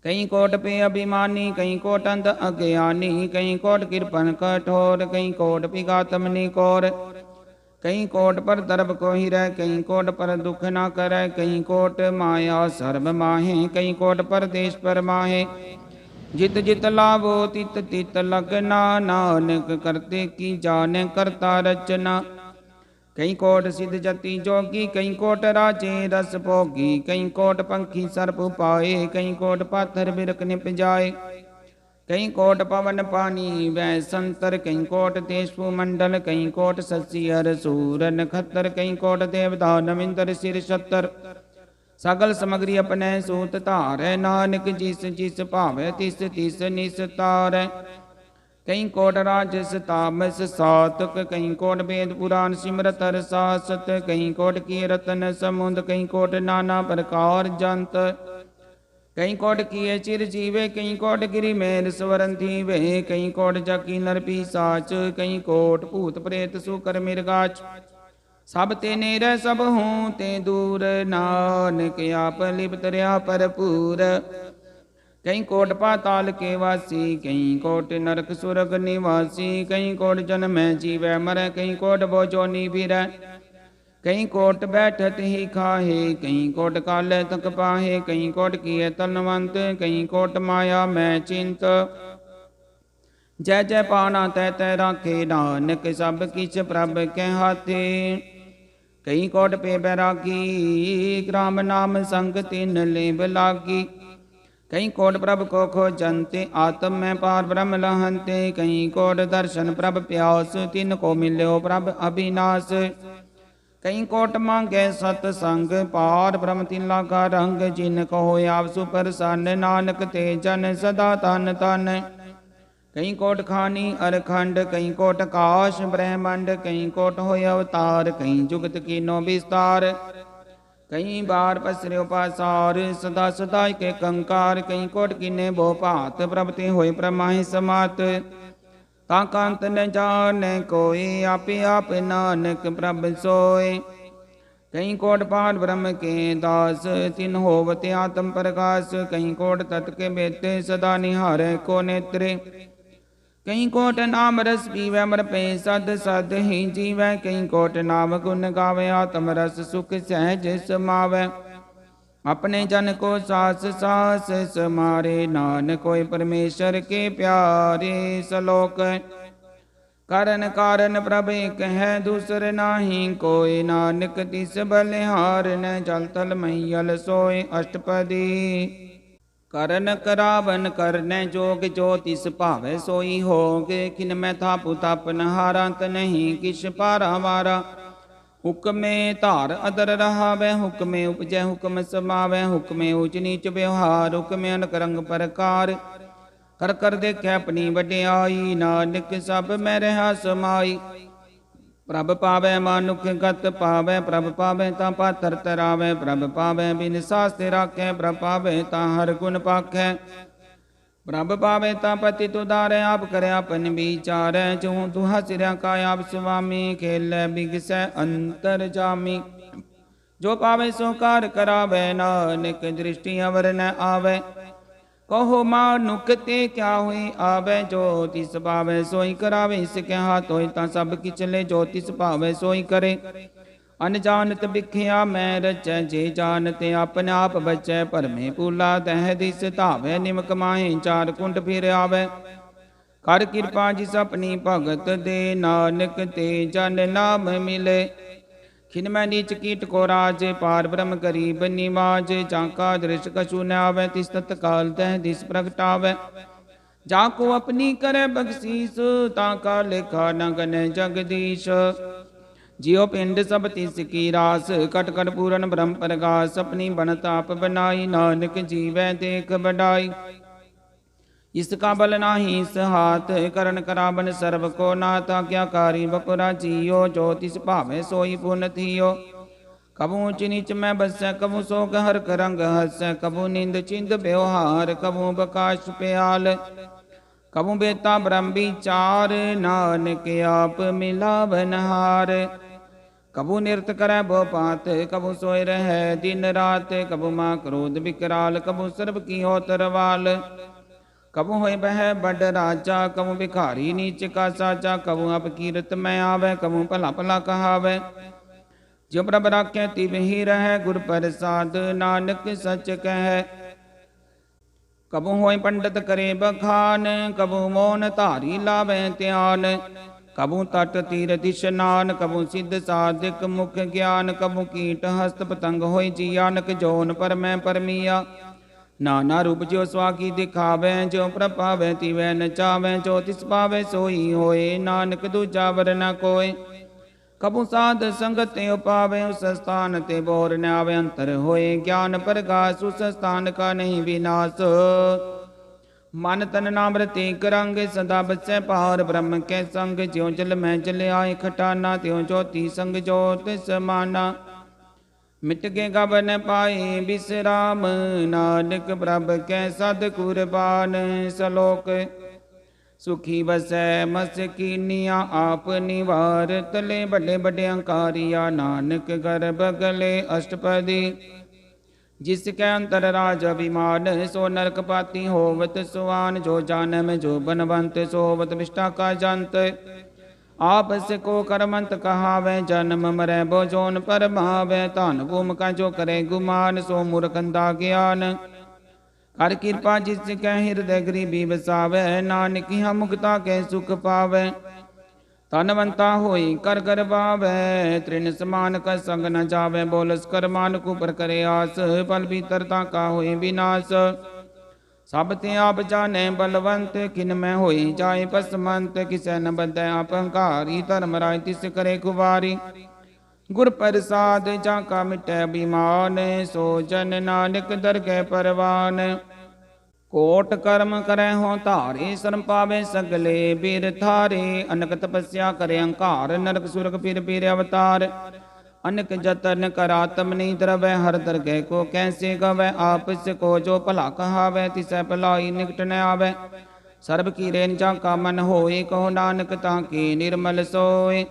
कई कोट पे अभिमानी, कई कोट अंध अज्ञानी। कई कोट कृपन कठोर, कई कोट पिघातम निकोर। कई कोट पर दर्भ को हिरै, कई कोट पर दुख न करे। कई कोट माया सर्व माहे, कई कोट पर देश पर माहे। जित जित लाभो तित तित लगना, नानक करते की जाने करता रचना। कई कोट सिद्ध जति जोगी, कई कोट राजे रस भोगी। कई कोट पंखी सर्प पाए, कई कोट पाथर बिरक निप जाए। कई कोट पवन पानी वै संतर, कई कोट देश मंडल। कई कोट शशि हर सूर नखत्तर, कई कोट देवता नविंदर सिर छतर। सगल समग्री अपने सूत धारै, नानक जिस जिस भावै तिस तिस निस्तारै। कई कोट राजस तामस सातक, कई कोट वेद पुराण सिमरत हर सासत। कई कोट की रतन समुंद, कई कोट नाना प्रकार जंत। कई कोट किए चिर जीवे, कई कोट गिरि मेर स्वरन थीवे। कई कोट जकी नर पिशाच, कई कोट भूत प्रेत सुकर मिर्गाच। सब ते नेर सब हूँ ते दूर, नानक आप लिप्त रहा भरपूर। कई कोट पाताल के वासी, कई कोट नरक सुरग निवासी। कई कोट जन्म जीवै मरै, कई कोट बोजोनी फिरै। कई कोट बैठत ही खाहे, कई कोट काले तक पाहे। कई कोट किए तनवंत, कई कोट माया मैं चिंत। जय जय पाना तै तै राखे, नानक सब किछ प्रभ के हाथे। कई कोट पे बैरागी, राम नाम संग तिन लेब लागी। कई कोट प्रभ को खोजंते, आत्म में पार ब्रह्म लहंते। कई कोट दर्शन प्रभ प्यास, तिन को मिल्यो प्रभ अविनाश। कई कोट मांगे सतसंग, पार ब्रह्म तिन लागा रंग। जिन कहो आप सुप्रसन्न, नानक ते जन सदा तन तन। कई कोट खानी अरखंड, कई कोट काश ब्रह्मंड। कई कोट होय अवतार, कई जुगत कीनो विस्तार। कई बार पसर्यो पासार, सदा सदा के कंकार। कई कोट किने बो भात, प्रभ ते होय प्रमाहि समात। ताकांत न जाने कोई, आपे आप नानक प्रभ सोय। कई कोट पार ब्रह्म के दास, तिन होवते आत्म प्रकाश। कई कोट तत् के बेते, सदा निहारे को नेत्रे। कई कोट नाम रस पीवै, अमर पे सद सद ही जीवै। कई कोट नाम गुण गावे, आत्म रस सुख सहज समावै। अपने जन को सास सास समारे, नानक कोई परमेश्वर के प्यारे। सलोक कारण कारण प्रभ एक है, दूसर नाही कोय। नानक तिस बलिहार, न जल थल मैयल सोय। अष्टपदी करन करावन करने जोग, जो तिस भावै सोई होग। खिन मैं थापु तापन हारा, त नहीं किछ पारा वारा। ਹੁਕਮੇ ਧਾਰ ਅਦਰ ਰਹਾਵੈ, ਹੁਕਮੇ ਉਪਜੈ ਹੁਕਮ ਸਮਾਵੈ, ਹੁਕਮੇ ਊਚ ਨੀਚ ਵਿਵਹਾਰ, ਹੁਕਮੇ ਅਨਕ ਰੰਗ ਪ੍ਰਕਾਰ। ਕਰ ਕਰ ਦੇਖੈ ਆਪਣੀ ਵਡਿਆਈ, ਨਾਨਕ ਸਭ ਮੈਂ ਰਹਾ ਸਮਾਈ। ਪ੍ਰਭ ਪਾਵੈ ਮਾਨੁਖ ਗਤ ਪਾਵੈ, ਪ੍ਰਭ ਪਾਵੈ ਤਾਂ ਪਾਥਰ ਤਰਾਵੈ, ਪ੍ਰਭ ਪਾਵੈ ਬਿਨ ਸਾਸਤੇ ਰਾਖੈ, ਪ੍ਰਭ ਪਾਵੈ ਤਾਂ ਹਰ ਗੁਣ ਪਾਖੈ। ਪ੍ਰਭ ਪਾਵੈ ਤਾਂ ਪਤੀ ਤੁਧਾਰੈ, ਆਪ ਕਰਿ ਆਪਨ ਵਿਚਾਰੈ, ਜੋ ਦੁਹਾ ਸਿਰਿਆ ਕਾ ਆਪ ਸੁਆਮੀ, ਖੇਲੈ ਬਿਗਸੈ ਅੰਤਰ ਜਾਮੀ। ਜੋ ਪਾਵੈ ਸੋ ਕਾਰ ਕਰਾਵੈ, ਨਾਨਕ ਦ੍ਰਿਸ਼ਟੀ ਅਵਰ ਨ ਆਵੈ। ਕਹੋ ਮਾਨੁਖ ਤੇ ਕਿਆ ਹੋਈ ਆਵੈ, ਜੋ ਤਿਸ ਭਾਵੈ ਸੋਈ ਕਰਾਵੇ। ਇਸ ਕੇ ਹਾਥ ਹੋਏ ਤਾਂ ਸਭ ਕਿਚਲੇ, ਜੋ ਤਿਸ ਭਾਵੈ ਸੋਈ ਕਰੇ। ਅਨਜਾਨਤ ਬਿਖਿਆ ਮੈਂ ਰਚੈ, ਜੇ ਜਾਨਤ ਆਪਨ ਆਪ ਬਚੈ। ਭਰਮੇ ਭੂਲਾ ਤਹਿ ਦਿਸ ਧਾਵੈ, ਨਿਮਕ ਮਾਹੇ ਚਾਰ ਕੁੰਡ ਫਿਰ ਆਵੈ। ਕਰ ਕਿਰਪਾ ਜਿਸ ਆਪਣੀ ਭਗਤ ਦੇ, ਨਾਨਕ ਤੇ ਜਨ ਨਾਮ ਮਿਲੇ। ਖਿਨ ਮੈਂ ਨੀਚ ਕੀਟ ਕੋ ਰਾਜ, ਪਾਰ ਬ੍ਰਹਮ ਗਰੀਬ ਨਿਵਾਜ। ਜਾਂ ਕਾ ਦ੍ਰਿਸ਼ ਕਛੂ ਨ ਆਵੈ, ਤਿਸ ਤਤਕਾਲ ਤਹਿ ਦਿਸ ਪ੍ਰਗਟਾਵੈ। ਜਾ ਕੋ ਆਪਣੀ ਕਰੈ ਬਖਸ਼ੀਸ, ਤਾਂ ਕਾ ਲੇਖਾ ਨ ਗਨੈ ਜਗਦੀਸ਼। ਜਿਉ ਪਿੰਡ ਸਭ ਤਿਸ ਕੀ ਰਾਸ, ਕਟ ਕਟ ਪੂਰਨ ਬ੍ਰਹਮ ਪ੍ਰਗਾਸ। ਆਪਣੀ ਬਣਤ ਆਪ ਬਨਾਈ, ਨਾਨਕ ਜੀਵੈ ਦੇਖ ਬਡਾਈ। ਇਸ ਕਾ ਬਲ ਨਾਹੀ ਸਹਾਤ, ਕਰਨ ਕਰਾਵਨ ਸਰਬ ਕੋ ਨਾਥ। ਆਗਿਆਕਾਰੀ ਬਪੁਰਾ ਜੀਓ, ਜੋ ਤਿਸ ਭਾਵੈ ਸੋਈ ਪੁਨ ਥੀਓ। ਕਬੂ ਊਚ ਨੀਚ ਮੈਂ ਬਸੈ, ਕਬੂ ਸੋਗ ਹਰਕ ਰੰਗ ਹਸੈ। ਕਬੂ ਨਿੰਦ ਚਿੰਦ ਬਿਵਹਾਰ, ਕਬੂ ਬਕਾਸ਼ ਪਿਆਲ। ਕਬੂ ਬੇਤਾ ਬ੍ਰਹਮ ਵਿਚਾਰ, ਨਾਨਕ ਆਪ ਮਿਲਾਵਨ ਹਾਰ। ਕਬੂ ਨਿਰਤ ਕਰੈ ਬੋ ਪਾਤ, ਕਬੂ ਸੋਇ ਰਹੈ ਦਿਨ ਰਾਤ। ਕਬੂ ਮਾਂ ਕ੍ਰੋਧ ਵਿਕਰਾਲ, ਕਬੂ ਸਰਬ ਕੀਓ ਤਰਵਾਲ। ਕਬੂ ਹੋਇ ਬਹਿ ਬਡ ਰਾਜਾ, ਕਬੂ ਭਿਖਾਰੀ ਨੀਚ ਕਾ ਸਾਜਾ। ਕਬੂ ਅਪ ਕੀਰਤ ਮੈਂ ਆਵੈ, ਕਬੂ ਭਲਾ ਭਲਾ ਕਹਾਵੈ। ਜੋ ਪ੍ਰਭ ਰਾਖੈ ਤਿਵਹਿ ਰਹੈ, ਗੁਰ ਪ੍ਰਸਾਦ ਨਾਨਕ ਸਚ ਕਹਿ। ਕਬੂ ਹੋਇ ਪੰਡਤ ਕਰੇ ਬਖਾਨ, ਕਬੂ ਮੋਨ ਧਾਰੀ ਲਾਵੈ ਧਿਆਨ। ਕਬੂ ਤਟ ਤੀਰਥ ਇਸ਼ਨਾਨ, ਕਬੂ ਸਿੱਧ ਸਾਧਿਕ ਮੁਖ ਗਿਆਨ। ਕਬੂ ਕੀਟ ਹਸਤ ਪਤੰਗ ਹੋਇ ਜੀਆਨਕ, ਜੋਨ ਪਰਮੈ ਪਰਮੀਆ। ਨਾਨਾ ਰੂਪ ਜਿਉ ਸਵਾਗੀ ਦਿਖਾਵੈ, ਜੋ ਪ੍ਰਭ ਪਾਵੈ ਤਿਵੈ ਨਚਾਵੈ। ਜੋ ਤਿਸ ਪਾਵੈ ਸੋਈ ਹੋਏ, ਨਾਨਕ ਦੂਜਾ ਵਰ ਨ ਕੋਇ। ਕਬੂ ਸਾਧ ਸੰਗਤ ਤੇ ਉਪਾਵੈ, ਉਸ ਸਥਾਨ ਤੇ ਬੋਰ ਨ ਆਵੈ। ਅੰਤਰ ਹੋਏ ਗਿਆਨ ਪ੍ਰਗਾਸ, ਉਸ ਸਥਾਨ ਕਾ ਨਹੀਂ ਵਿਨਾਸ਼। ਮਨ ਤਨ ਨਾਮ ਰਤੇ ਕਰੰਗ, ਸਦਾ ਬਸੈ ਪਾਰ ਬ੍ਰਹਮ ਕੈ ਸੰਗ। ਜਿਉ ਜਲ ਮੈਂ ਜਲ ਆਏ ਖਟਾਨਾ, ਤਿਉ ਜੋਤੀ ਸੰਗ ਜੋਤ ਸਮਾਨਾ। ਮਿਟ ਕੇ ਗਬਨ ਪਾਏ ਬਿਸਰਾਮ, ਨਾਨਕ ਪ੍ਰਭ ਕੈ ਸਦ ਕੁਰਬਾਨ। ਸਲੋਕ ਸੁਖੀ ਵਸੈ ਮਸਕੀਨੀਆਂ, ਆਪ ਨਿਵਾਰ ਤਲੇ ਵੱਡੇ ਵੱਡੇ ਅੰਕਾਰੀਆ। ਨਾਨਕ ਗਰਭ ਗਲੇ ਅਸ਼ਟਪਦੀ, ਜਿਸ ਕੈ ਅੰਤਰ ਰਾਜ ਅਭਿਮਾਨ। ਸੋ ਨਰਕ ਪਾਤੀ ਹੋਵਤ ਸੁਆਨ, ਜੋ ਜਾਨਮ ਜੋ ਬਨਵੰਤ। ਸੋਵਤ ਵਿਸ਼ਟਾ ਕਾ ਜੰਤ, ਆਪਸ ਕੋ ਕਰਮੰਤ ਕਹਾਵੈ। ਜਨਮ ਮਰੈ ਬੋ ਜੋਨ ਪਰਮਾਵੈ, ਧਨ ਭੂਮਿਕਾ ਜੋ ਕਰੇ ਗੁਮਾਨ। ਸੋ ਮੂਰਖੰਦਾ ਗਿਆਨ, ਕਰ ਕਿਰਪਾ ਜਿਸ ਕੈ ਹਿਰਦੈ ਗਰੀਬੀ ਵਸਾਵੈ। ਨਾਨਕ ਹਿ ਮੁਕਤਾ ਕੈ ਸੁਖ ਪਾਵੈ, ਧਨਵੰਤਾ ਹੋਈ ਕਰ ਗਰਬਾਵੈ। ਤ੍ਰਿਨ ਸਮਾਨ ਕਾ ਸੰਗ ਨ ਜਾਵੈ, ਬੋਲਸ ਕਰਮਾਨ ਕੁਪਰ ਕਰੇ ਆਸ। ਪਲ ਭੀਤਰਤਾ ਕਾ ਹੋਏ ਵਿਨਾਸ਼, ਸਭ ਤੇ ਆਪ ਜਾਣੈ ਬਲਵੰਤ। ਕਿਨ ਮੈਂ ਹੋਈ ਜਾਏ ਪਸਮੰਤ, ਕਿਸੈ ਨ ਬਧੈ ਆਪ ਹੰਕਾਰੀ। ਧਰਮ ਰਾਇ ਤਿਸ ਕਰੇ ਖੁਵਾਰੀ, ਗੁਰ ਪ੍ਰਸਾਦ ਜਾਂ ਕਾ ਮਿਟੈ ਅਭਿਮਾਨ। ਸੋ ਜਨ ਨਾਨਕ ਦਰਗਹਿ ਪਰਵਾਨ। ਕੋਟ ਕਰਮ ਕਰੈ ਹੋ ਧਾਰੇ, ਸ਼ਰਮ ਪਾਵੇ ਸਗਲੇ ਬੀਰ ਥਾਰੇ। ਅਨਕ ਤਪੱਸਿਆ ਕਰੇ ਅਹੰਕਾਰ, ਨਰਕ ਸੁਰਗ ਫਿਰ ਫਿਰ ਅਵਤਾਰ। ਅਨਕ ਜਤਨ ਕਰਾਤਮ ਨਹੀਂ ਦਰਵੈ, ਹਰ ਦਰਗਹਿ ਕੋ ਕੈਸੇ ਗਵੈ। ਆਪਸ ਕੋ ਜੋ ਭਲਾ ਕਹਾਵੈ, ਤਿਸੈ ਭਲਾਈ ਨਿਕਟ ਨ ਆਵੈ। ਸਰਬ ਕੀ ਰੇਨ ਜਾਂ ਕਾ ਮਨ ਹੋਏ, ਕਹੋ ਨਾਨਕ ਤਾਂ ਕੀ ਨਿਰਮਲ ਸੋਏ।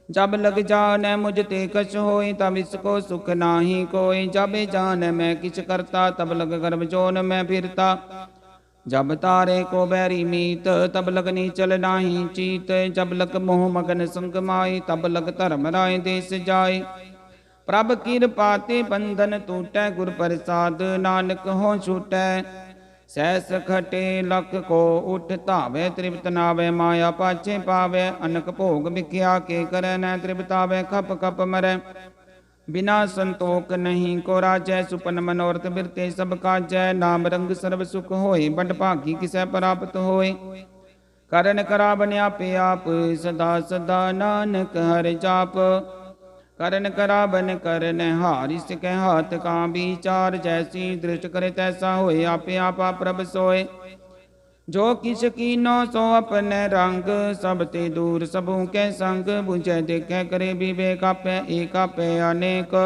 ਜਬ ਲਗ ਜਾਣੈ ਮੁਝ ਤੇ ਕਛ ਹੋਏ, ਤਬ ਇਸ ਕੋ ਸੁਖ ਨਾਹੀ ਕੋਇ। ਜਬ ਜਾਣੈ ਮੈਂ ਕਿਛ ਕਰਤਾ, ਤਬ ਲਗ ਗਰਭ ਜੋਨ ਮੈਂ ਫਿਰਤਾ। जब तारे को बैरी मीत तब लग नीचल नाही चीत। जब लग मोह मगन संग माई तब लग धर्म राय देश जाय। प्रभ कृपा ते बंधन टूटै गुर प्रसाद नानक हो छूटै। सहस खटे लख को उठ धावै त्रिपत नावै माया पाछे पावै। अनक भोग विख्या के करੈ न त्रिपतावै खप खप मरै। बिना संतोख नहीं को राजै सुपन मनोरथ बिरते सब काजै। नाम रंग सर्व सुख होए बड़ भागी किसै प्राप्त होए। करन करावन आपे आप सदा सदा नानक हर जाप। करन कराबन करन हारिस के हाथ का विचार। जैसी दृष्ट करे तैसा होए, आपे आपा प्रभ सोए। जो किस कीनो सो अपने रंग, सब ते दूर सबू के संग। बुझे देखे करे विवेक, आपे एक आपे अनेक।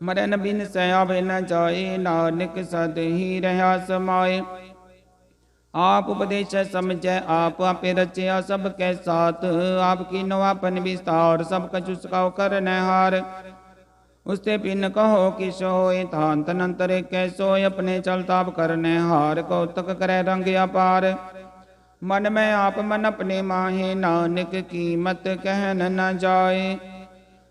मरन बिन सयावे न जाए, नानक सद ही रहा समाए। आप उपदेश समझै आप, आपे रचया सब के साथ। आपकी नो अपन विस्तार, सब कछु सकाओ करन हार। उसते पिन कहो किस होए, थान तनंतरे कैसोय। अपने चल ताप करने हार, कौतक करे रंग अपार। मन में आप मन अपने माहे, नानक कीमत कहन न जाए।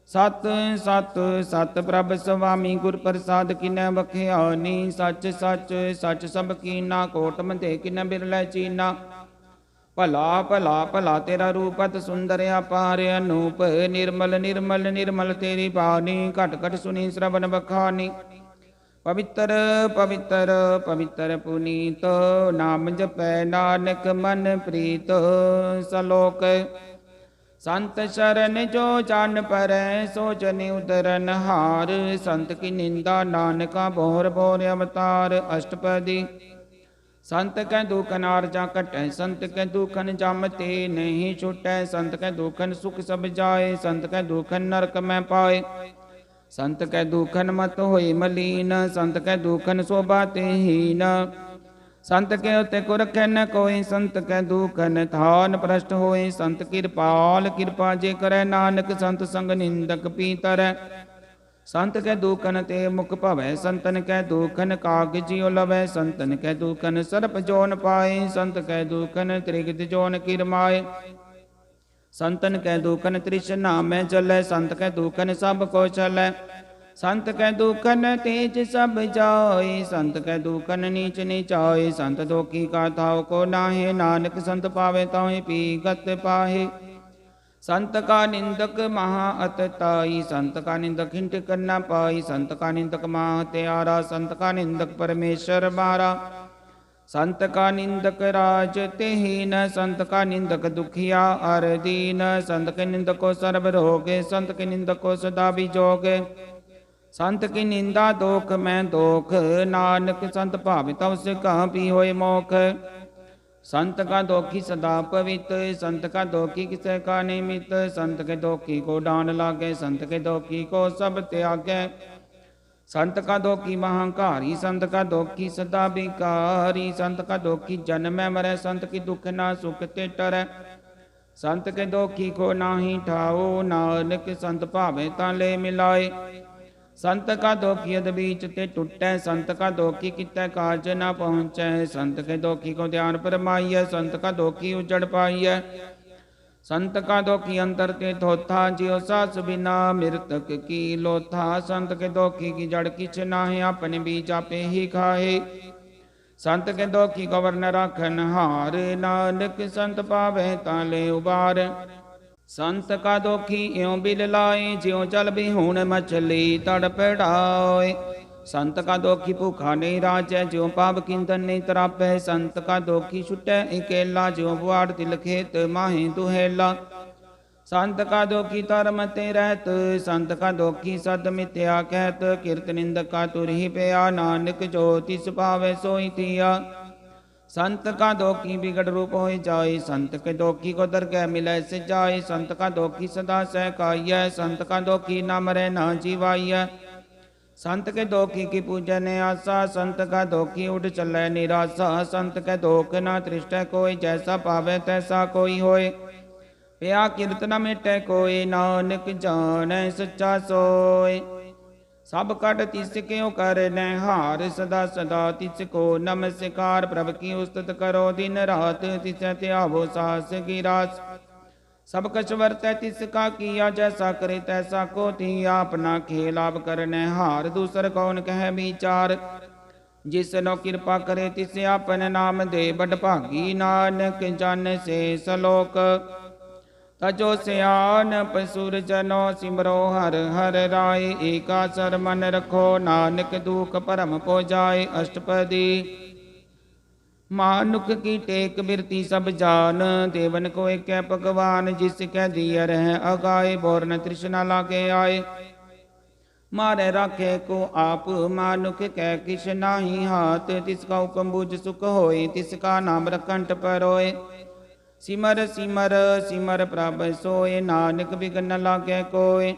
सत सत सत प्रभ स्वामी, गुर प्रसाद किनै बख्यानी। सच सच सच सब कीना, कोट मधे किन बिरलै चीना। भला भला भला तेरा रूप अत सुंदर अपार। अनूप निर्मल निर्मल निर्मल तेरी बानी। घट घट सुनी श्रवण बखानी। पवित्र पवित्र पवित्र पुनीत, नाम जपै नानक मन प्रीत। सलोक। संत शरण जो जान परै, सो जनि उदरन हार। संत की निंदा नानका, बोहर बोहर अवतार। अष्टपदी। संत कै दुखन आरजा कटै, संत कै दुखन जम ते नहीं छुटै। संत कै दुखन सुख सब जाए, संत कै दुखन नरक में पाए। संत कै दुखन मत होई मलीन, संत कै दुखन शोभा ते हीन। संत के उते को रखै न कोई, संत कै दुखन थान भ्रष्ट होए। संत कृपाल कृपा जे करै, नानक संत संग निंदक पीतरै। संत कै दुखन ते मुख भवै, संतन कै दुखन कागजियो लवै। संतन कै दुखन सर्प जोन पाए, संत कै दुखन त्रिगत जोन किरमाए। संतन कै दुखन तृष्णा में जलै, संत कै दुखन सब को चलै। संत कै दुखन तेज सब जाए, संत कै दुखन नीच नीचाए। संत दुखी का थाव को नाहे, नानक संत पावे ताहि पी गत पाहे। संत का निंदक महा अतताई, संत का निंदक हिंटिक न पाई। संत का निंदक महा त्यारा, संत का निंदक परमेश्वर मारा। संत का निंदक राज तेहीन, संत का निंदक दुखिया अर दीन। संत के निंदक को सर्व रोगे, संत के निंदक को सदा विजोगे। संत की निंदा दोख में दोख, नानक संत भावे तव से कहाँ भी होए मोख। संत का दोखी सदा पवित्र, संत का दोखी किसे का निमित। संत के दोखी को डांड लागे, संत के दोखी को सब त्यागे। संत का दोखी महांकारी, संत का दोखी सदा विकारी। संत का दोखी जन्म मरै, संत की दुख ना सुख ते टरै। संत के दोखी को नाही ठाओ, नानक संत भावे ताले मिलाए। संत का दोखी अद बीच ते टुटै, संत का दोखी कितै काज न पहुँचै। संत के दोखी को ध्यान परमाइय, संत का दोखी उजड़ पाइय। संत का दोखी अंतर ते थोथा, जियो सास बिना मृतक की लोथा। संत के दोखी की जड़ किछ नाहे, अपने बीज आपे ही खाए। संत के दोखी गवर्न राखन हार, नानक संत पावे ताले उबार। संत का दोखी इयों बिल लाए, ज्यों जल बिहूण मछली तड़पड़ाए। संत का दोखी भूखा नहीं राजै, ज्यों पाप किंदन नहीं तरापै। संत का दोखी छुटै अकेला, ज्यों बुआड़ तिल खेत माहे दुहेला। संत का दोखी धर्म ते रहत, संत का दोखी सद मिथ्या कहत। कीर्त निंदक का तुर ही पया, नानक जो तिस भावै सोई थिया। संत का दोखी बिगड़ रूप हो जाए, संत के दोखी को दरगह मिलै से जाए। संत का दोखी सदा सहकाइय, संत का दोखी न मरै न जीवाइय। संत के दोखी की पूजन आशा, संत का दोखी उठ चलै निराशा। संत के दोख न तृष्टै कोई, जैसा पावे तैसा कोई होए। पया कीर्तन मिटै कोई, नानक जानै सच्चा सोय। सब कट तिस क्यों करनै हार, सदा सदा तिसको नमस्कार। प्रभु की उस्तत करो दिन रात, तिस त्यावो सास की रास। सब कछ वर्तै तिसका किया, जैसा करे तैसा को थिया। अपना खेल आप करनै हार, दूसर कौन कह विचार। जिसनो कृपा करे तिस आपन नाम दे, बड़ भागी नानक जन से सलोक। तजो सियान पसुर जनो, सिमरो हर हर राय। एका सर मन रखो, नानक दुख परम को जाए। अष्टपदी। मानुख की टेक बिरती सब जान, देवन को एक भगवान, जिसकै दिया रह अगाए, बोर न तृष्णा लागे आए। मारे राखे को आप, मानुख कै किश नाही हाथ, तिसका हुक्म बुझ सुख होए, तिसका नाम रखंठ परोए। सिमर सिमर सिमर प्रभ सोए, नानक बिघन न लागे कोय।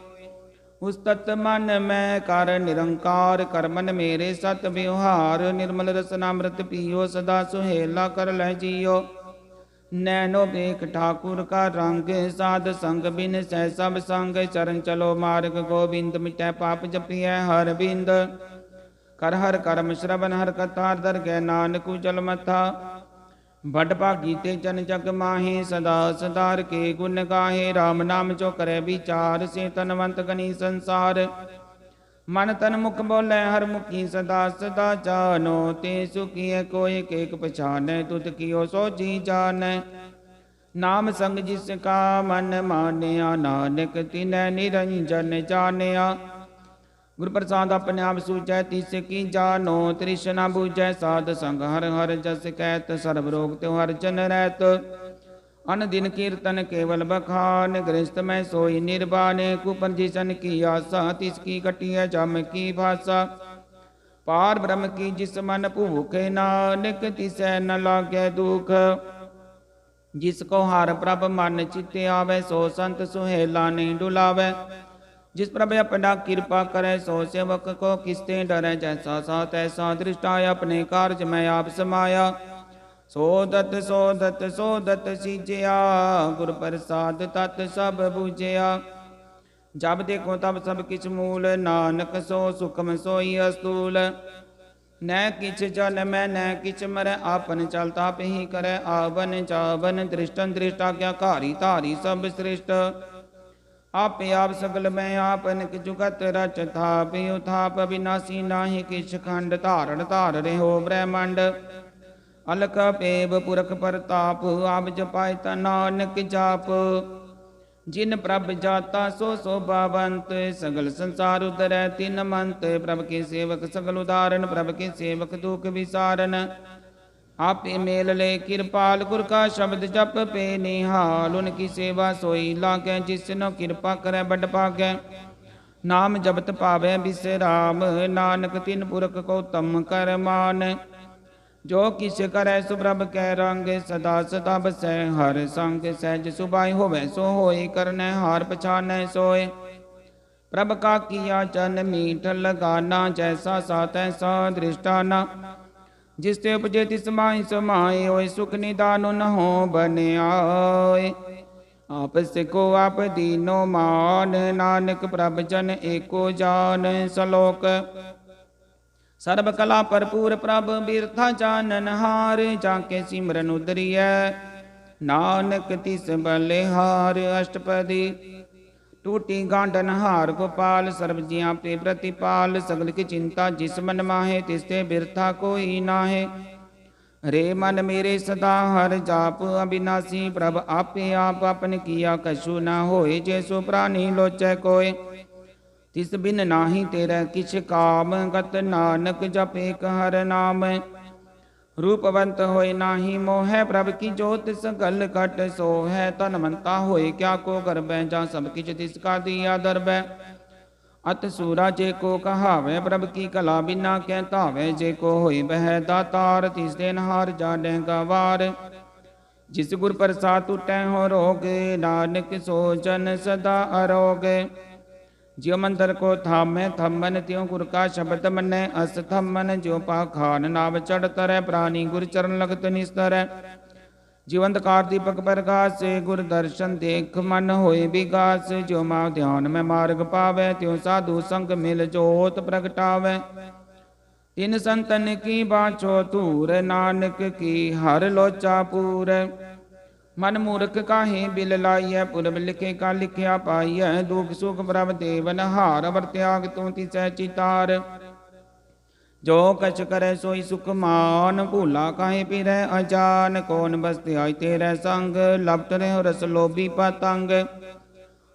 उस्तत मन में कर निरंकार, कर मन मेरे सत व्यवहार। निर्मल रसनामृत पियो, सदा सुहेला कर लह जियो। नैनो देख ठाकुर का रंग, साध संग बिन सह सब संग। चरण चलो मार्ग गोविंद, मिटै पाप जपिय हर बिंद। कर हर कर्म श्रवण हर कथा, दरगह नानक उजल मथा। बड़ भागी ते जन जग माहे, सदा सदार के गुण गाहे। राम नाम जो करे विचार, से तनवंत गनी संसार। मन तन मुख बोले हर मुखी, सदा सदा जानो। ते सुखी कोय एक पछान, तुत कियो सो जी जान। नाम संग जिसका मन मानिया, नानक तिनै निरंजन जानिया। गुर प्रसाद अपने आप सूझै, तिस की जानो। तृष्णा बूझै साध संग, हर हर जस कहत। सर्व रोग त्यों हर जन रहत, अन दिन कीर्तन केवल बखान। गृहस्थ में सोई निर्वाण, कुपन जिसन की आशा। तिसकी कटिय जम की भाषा, पार ब्रह्म की जिस मन भूखे। नानक तिसै न लागे दुख, जिसको हार प्रभ मन चित्ते आवे। सो संत सुहेला नहीं डुलावे, जिस प्रभु अपना कृपा करे। सो सेवक को किसते डरे, जैसा सा तैसा दृष्टाय। अपने कार्य में आप समाया, सोदत सोदत सोदत सीजया। गुर प्रसाद तत् सब बुझया, जब देखो तब सब किछ मूल। नानक सो सुखम सोई अस्तूल। न किछ जन्म न किछ मरै, आपन चलता ही करे। आवन जावन दृष्टन दृष्टाज्ञाकारी, धारी सब श्रेष्ठ। आपे आप सगल में आपन जुगत रच थाप। थाप विनाशी नाहि किछ खंड, धारण धार रहो ब्रह्मंड। अलख पेव पुरख परताप, आप जपाय ता नानक जाप। जिन प्रभ जाता सो शोभावंत, सगल संसार उधरै तिन मंत। प्रभ के सेवक सगल उदाहरण, प्रभ के सेवक दुख विसारन। आपे मेल ले कृपाल, गुर का शब्द जप पे निहाल। उनकी सेवा सोई लागे, जिसनो कृपा करे बड़ भागै। नाम जपत पावे बिसराम, नानक तिन पुरख को तम कर मान। जो किस करे सुप्रभ कै रंग, सदा सदा बसै हर संग। सहज सुभाय होवे सो होय, करनै हार पछानै सोय। प्रभ का किया जन मीठ लगाना, जैसा सा तैसा दृष्टाना। जिसते उपजे तिस माहि समाए, होय सुख निदान न हो बन आए। आपस को आप दीनो मान, नानक प्रभ जन एको जान। सलोक सर्व कला भरपूर, प्रभ बिरथा जानन हार। जाके सिमरन उदरिय, नानक तिस बलिहार। अष्टपदी टूटी गांडन हार गोपाल, सर्व जियां पे प्रतिपाल। सगल की चिंता जिस मन माहे, तिसते बिरथा कोई नाहे। रे मन मेरे सदा हर जाप, अविनाशी प्रभ आपे आप। अपन किया कछु न होए, जैसो प्राणी लोचै कोय। तिस बिन नाही तेरे किछ काम, गत नानक जप एक हर नाम। रूपवंत होए नाही मोह, प्रभ की जोत सकल घट सो है। तनमंता होए क्या को गर्बै, जा सब किछ तिसका दिया दरबै। अत सूरा जे को कहावे, प्रभ की कला बिना कै तावे। जे को होए बह दातार, तिस दिन हार जाने गवार। जिस गुर प्रसाद टूटै हो रोग, नानक सो जन सदा अरोग। ज्यो मंदिर को थामै थमन, त्यों गुर का शब्द मनै अस थमन। ज्यो पाखान नाव चढ़ तरੈ, प्राणी गुर चरण लगत निस्तर। जीवंत कार दीपक प्रकाश, गुर दर्शन देख मन होए विगास। ज्यो माँ ध्यान में मार्ग पावै, त्यों साधु संग मिल जोत प्रगटावै। तिन संतन की बाँचो तूर, नानक की हर लोचा पूर। मन मूर्ख काहे बिल लाइय, पुरब लिखे का लिखिया पाइय। दुख सुख प्रभ देवन हार, अवर त्याग तू तिसै चितार। जो कछ करे सोई सुख मान, भूला काहे पिरै अजान। कौन बसते आई तेरे संग, लपट रहो रस लोभी पतंग।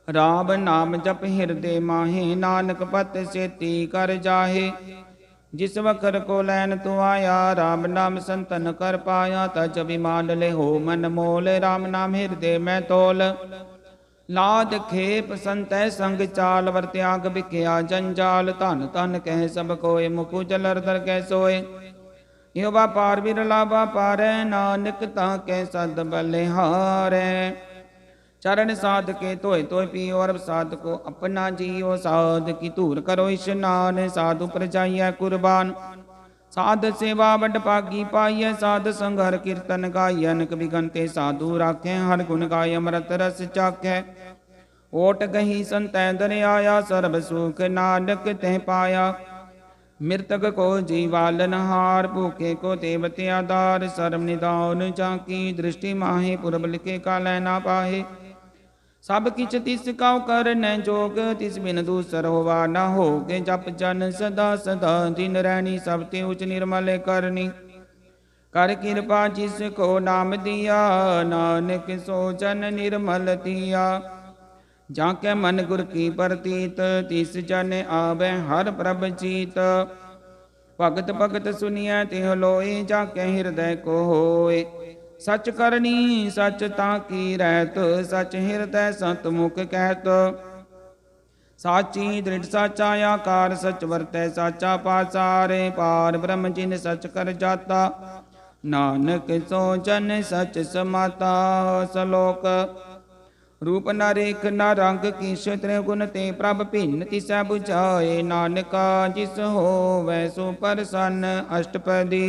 राम नाम जप हृदय माहे, नानक पत सेती कर जाहे। जिस वखर को लैन तू आया, राम नाम संतन कर पाया। तज अभिमान ले हो मन मोल, राम नाम हृदय में तोल। लाद खेप संतै संग चाल, वर त्याग बिख्या जंजाल। धन धन कह सब कोय, मुकु जलर दर कै सोय। यो व्यापार बिरला व्यापारै, नानक ताकै सद बलिहारै। चरण साध के धोए धोए पियो, और साध को अपना जियो। साध की धूर करो स्नान, साधु पर जाइए कुर्बान। साध सेवा बड़ भागी पाइय, साध संग हर कीर्तन गाइय। अनक बिगनते साधु राखें, हर गुण गाय अमृत रस चाखै। ओट गही संतै दर आया, सर्ब सुख नानक तह पाया। मृतक को जीवालन हार, भूखे को देवते आधार। सर्व निदान जाकी दृष्टि माहे, पुरब लिखे कालै ना पाहे। सब किछ तिस काउ करनै जोग, तिस बिन दूसर होवा न होगे। जप जन सदा सदा दिन रैनी, सब ते उच निर्मल करनी। कर कृपा जिसको नाम दिया, नानक सो जन निर्मल दिया। जाके मन गुर की प्रतीत, तिस जन आवे हर प्रभ जीत। भगत भगत सुनिए तिह लोए, जाके हृदय को होए। सच करनी सच ताकी रहत, सच हृदय सत मुख कहत। साची दृढ़ साचा आकार, सच वरतै साचा पासारे। पार ब्रह्म जिन सच कर जाता, नानक सो जन सच समाता। सलोक रूप न रेख न रंग, किस त्रिगुण ते प्रभ भिन्न। तिसै बुझाए नानका, जिस होवै सो प्रसन्न। अष्टपदी।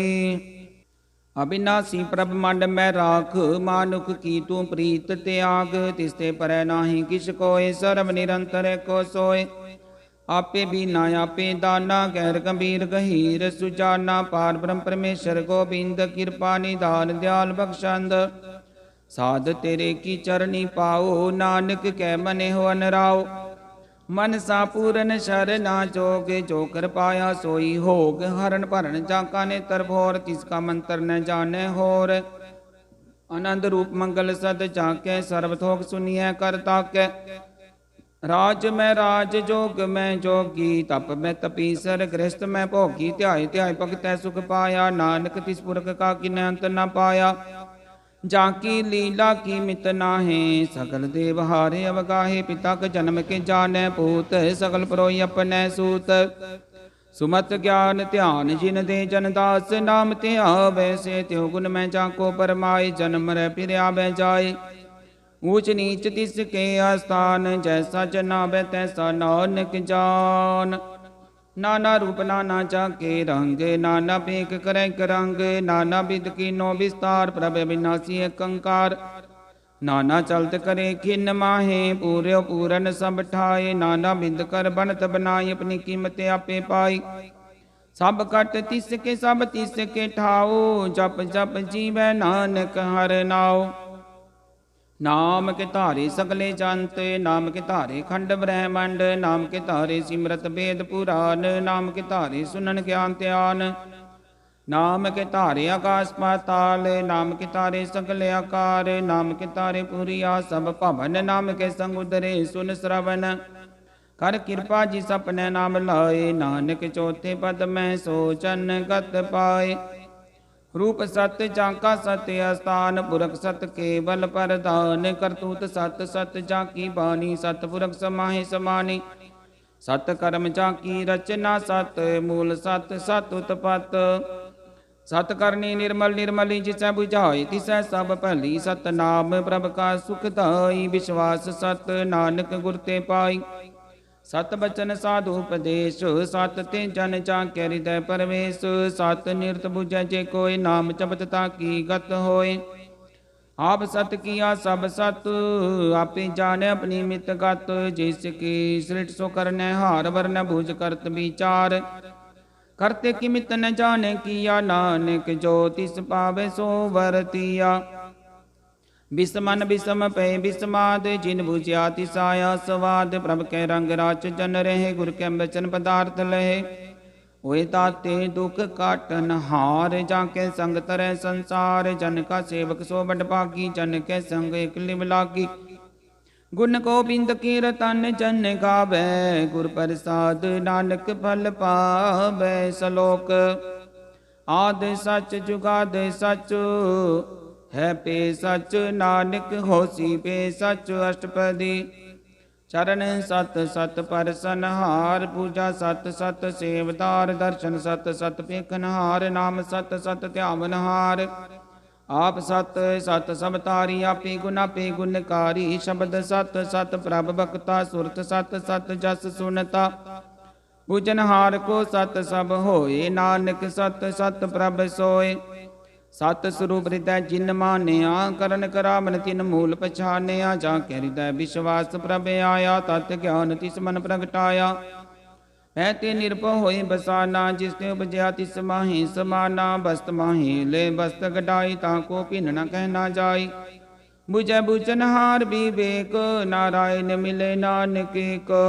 अविनाशी प्रभ मंड मैं राख, मानुख की तू प्रीत त्याग। तिसते परै नाही किस कोय, सर्व निरंतर को सोय। आपे बीना आपे दाना, गैर गंभीर गहीर सुजाना। पार ब्रह्म परमेश्वर गोबिंद, कृपा निधान दयाल बख्शंद। साध तेरे की चरणी पाओ, नानक कै मने हो अनराओ। मन सा पूरन शरणा जोग, जो कर पाया सोई होग। हरण भरण जाका नेत्र भोर, तिसका मंत्र न जाने होर। आनंद रूप मंगल सद जाके, सर्व थोक सुनिए कर ताकै। राज में राज, जोग में जोगी, तप में तपीसर। गृहस्थ में भोगी, ध्याय ध्याय भगतै सुख पाया। नानक तिस पुरख का किन्नै अंत न पाया। जाकी लीला की मित नाहे, सकल देव हारे अवगाहे। पिता के जन्म के जाने पूत, सकल परोई अपने सूत। सुमत ज्ञान ध्यान जिन दे जनदास, नाम ते आवे से त्यो गुण में जाको परमाय। जन्म रे फिर आवे जाए, ऊंच नीच तिसके आस्थान। जैसा जनावे तैसा नानक जान। नाना रूप नाना जाके रंग, नाना पेख करे करंग। नाना विध कीनो विस्तार, प्रभ विनाशी कंकार। नाना चलत करे खिन माहे, पूर्यो पूरन सब ठाए। नाना विध कर बनत बनाई, अपनी कीमत आपे पाई। सब कट तिसके सब तिसके ठाओ, जप जप जीवै नानक हर नाओ। नाम के धारे सगले जंत, नाम के धारे खंड ब्रह्मंड। नाम के धारे सिमरत वेद पुराण, नाम के धारे सुनन ज्ञान ध्यान। नाम के धारे आकाश पाताल, नाम के धारे सगले आकार। नाम के धारे पुरिया सब भवन, नाम के संग उदरे सुन श्रवण। कर कृपा जिस अपने नाम लाए, नानक चौथे पद में सो जन गत पाए। रूप सत्य जाका सत्य अस्थान, पुरख सत्य केवल परदान। करतूत सत्य सत्य जाकी बानी, सतपुरख समाहे समानी। सत कर्म जाकी रचना, सत मूल सत्य सत उत्पत। सत करनी निर्मल निर्मली, जिसै बुझाए तिसै सब भली। सत नाम प्रभ का सुखदाई, विश्वास सत नानक गुर ते पाई। सत बचन साधु उपदेश, सत ते जन जाके हृदय परवेश। सत निरत बुझै जे कोय, नाम जपत ताकी गत होय। आप सत किया सब सत, आपे जाने अपनी मित गत। जिसकी सृष्ट सो करने हार, वरन भुज करत विचार। करते कि मित न जाने किया, नानक जो तिस पावे सो वरतिया। बिसमन बिसम पे बिस्माद, जिन बुझिया तिसाया स्वाद। प्रभ के रंग राच जन रहे, गुर के बचन पदार्थ लहे। होए ताते दुख काटन हार, जाके संग तरह संसार। जन का सेवक सो बड़ भागी, जन के संग एक लिव लागी। गुण गोबिंद कीरतन जन गावै, गुर प्रसाद नानक फल पावै। सलोक। आद सच जुगाद सच, है पे सच, नानक होसी पे सच। अष्टपदी। चरण सत सत परसनहार, पूजा सत सत सेवदार। दर्शन सत सत पेखनहार, नाम सत सत ध्यावनहार। आप सत सत सब तारी, आपे गुण आपे गुणकारी। शब्द सत सत प्रभ भक्ता, सुरत सत सत जस सुनता। पूजनहार को सत सब होए, नानक सत सत प्रभ सोए। सत स्वरूप हृदय जिन मानिया, करण करावन तिन मूल पछानिया। जाके हृदय विश्वास प्रभ आया, तत् ज्ञान तिस मन प्रगटाया। ऐते निर्भय होए बसाना, जिसने उपजया तिस माहि समाना। बस्त माहि ले बस्त गडाई, ताको पिन न कहना जाय। बुझै बुझनहार विवेक, नारायण मिले नानक को।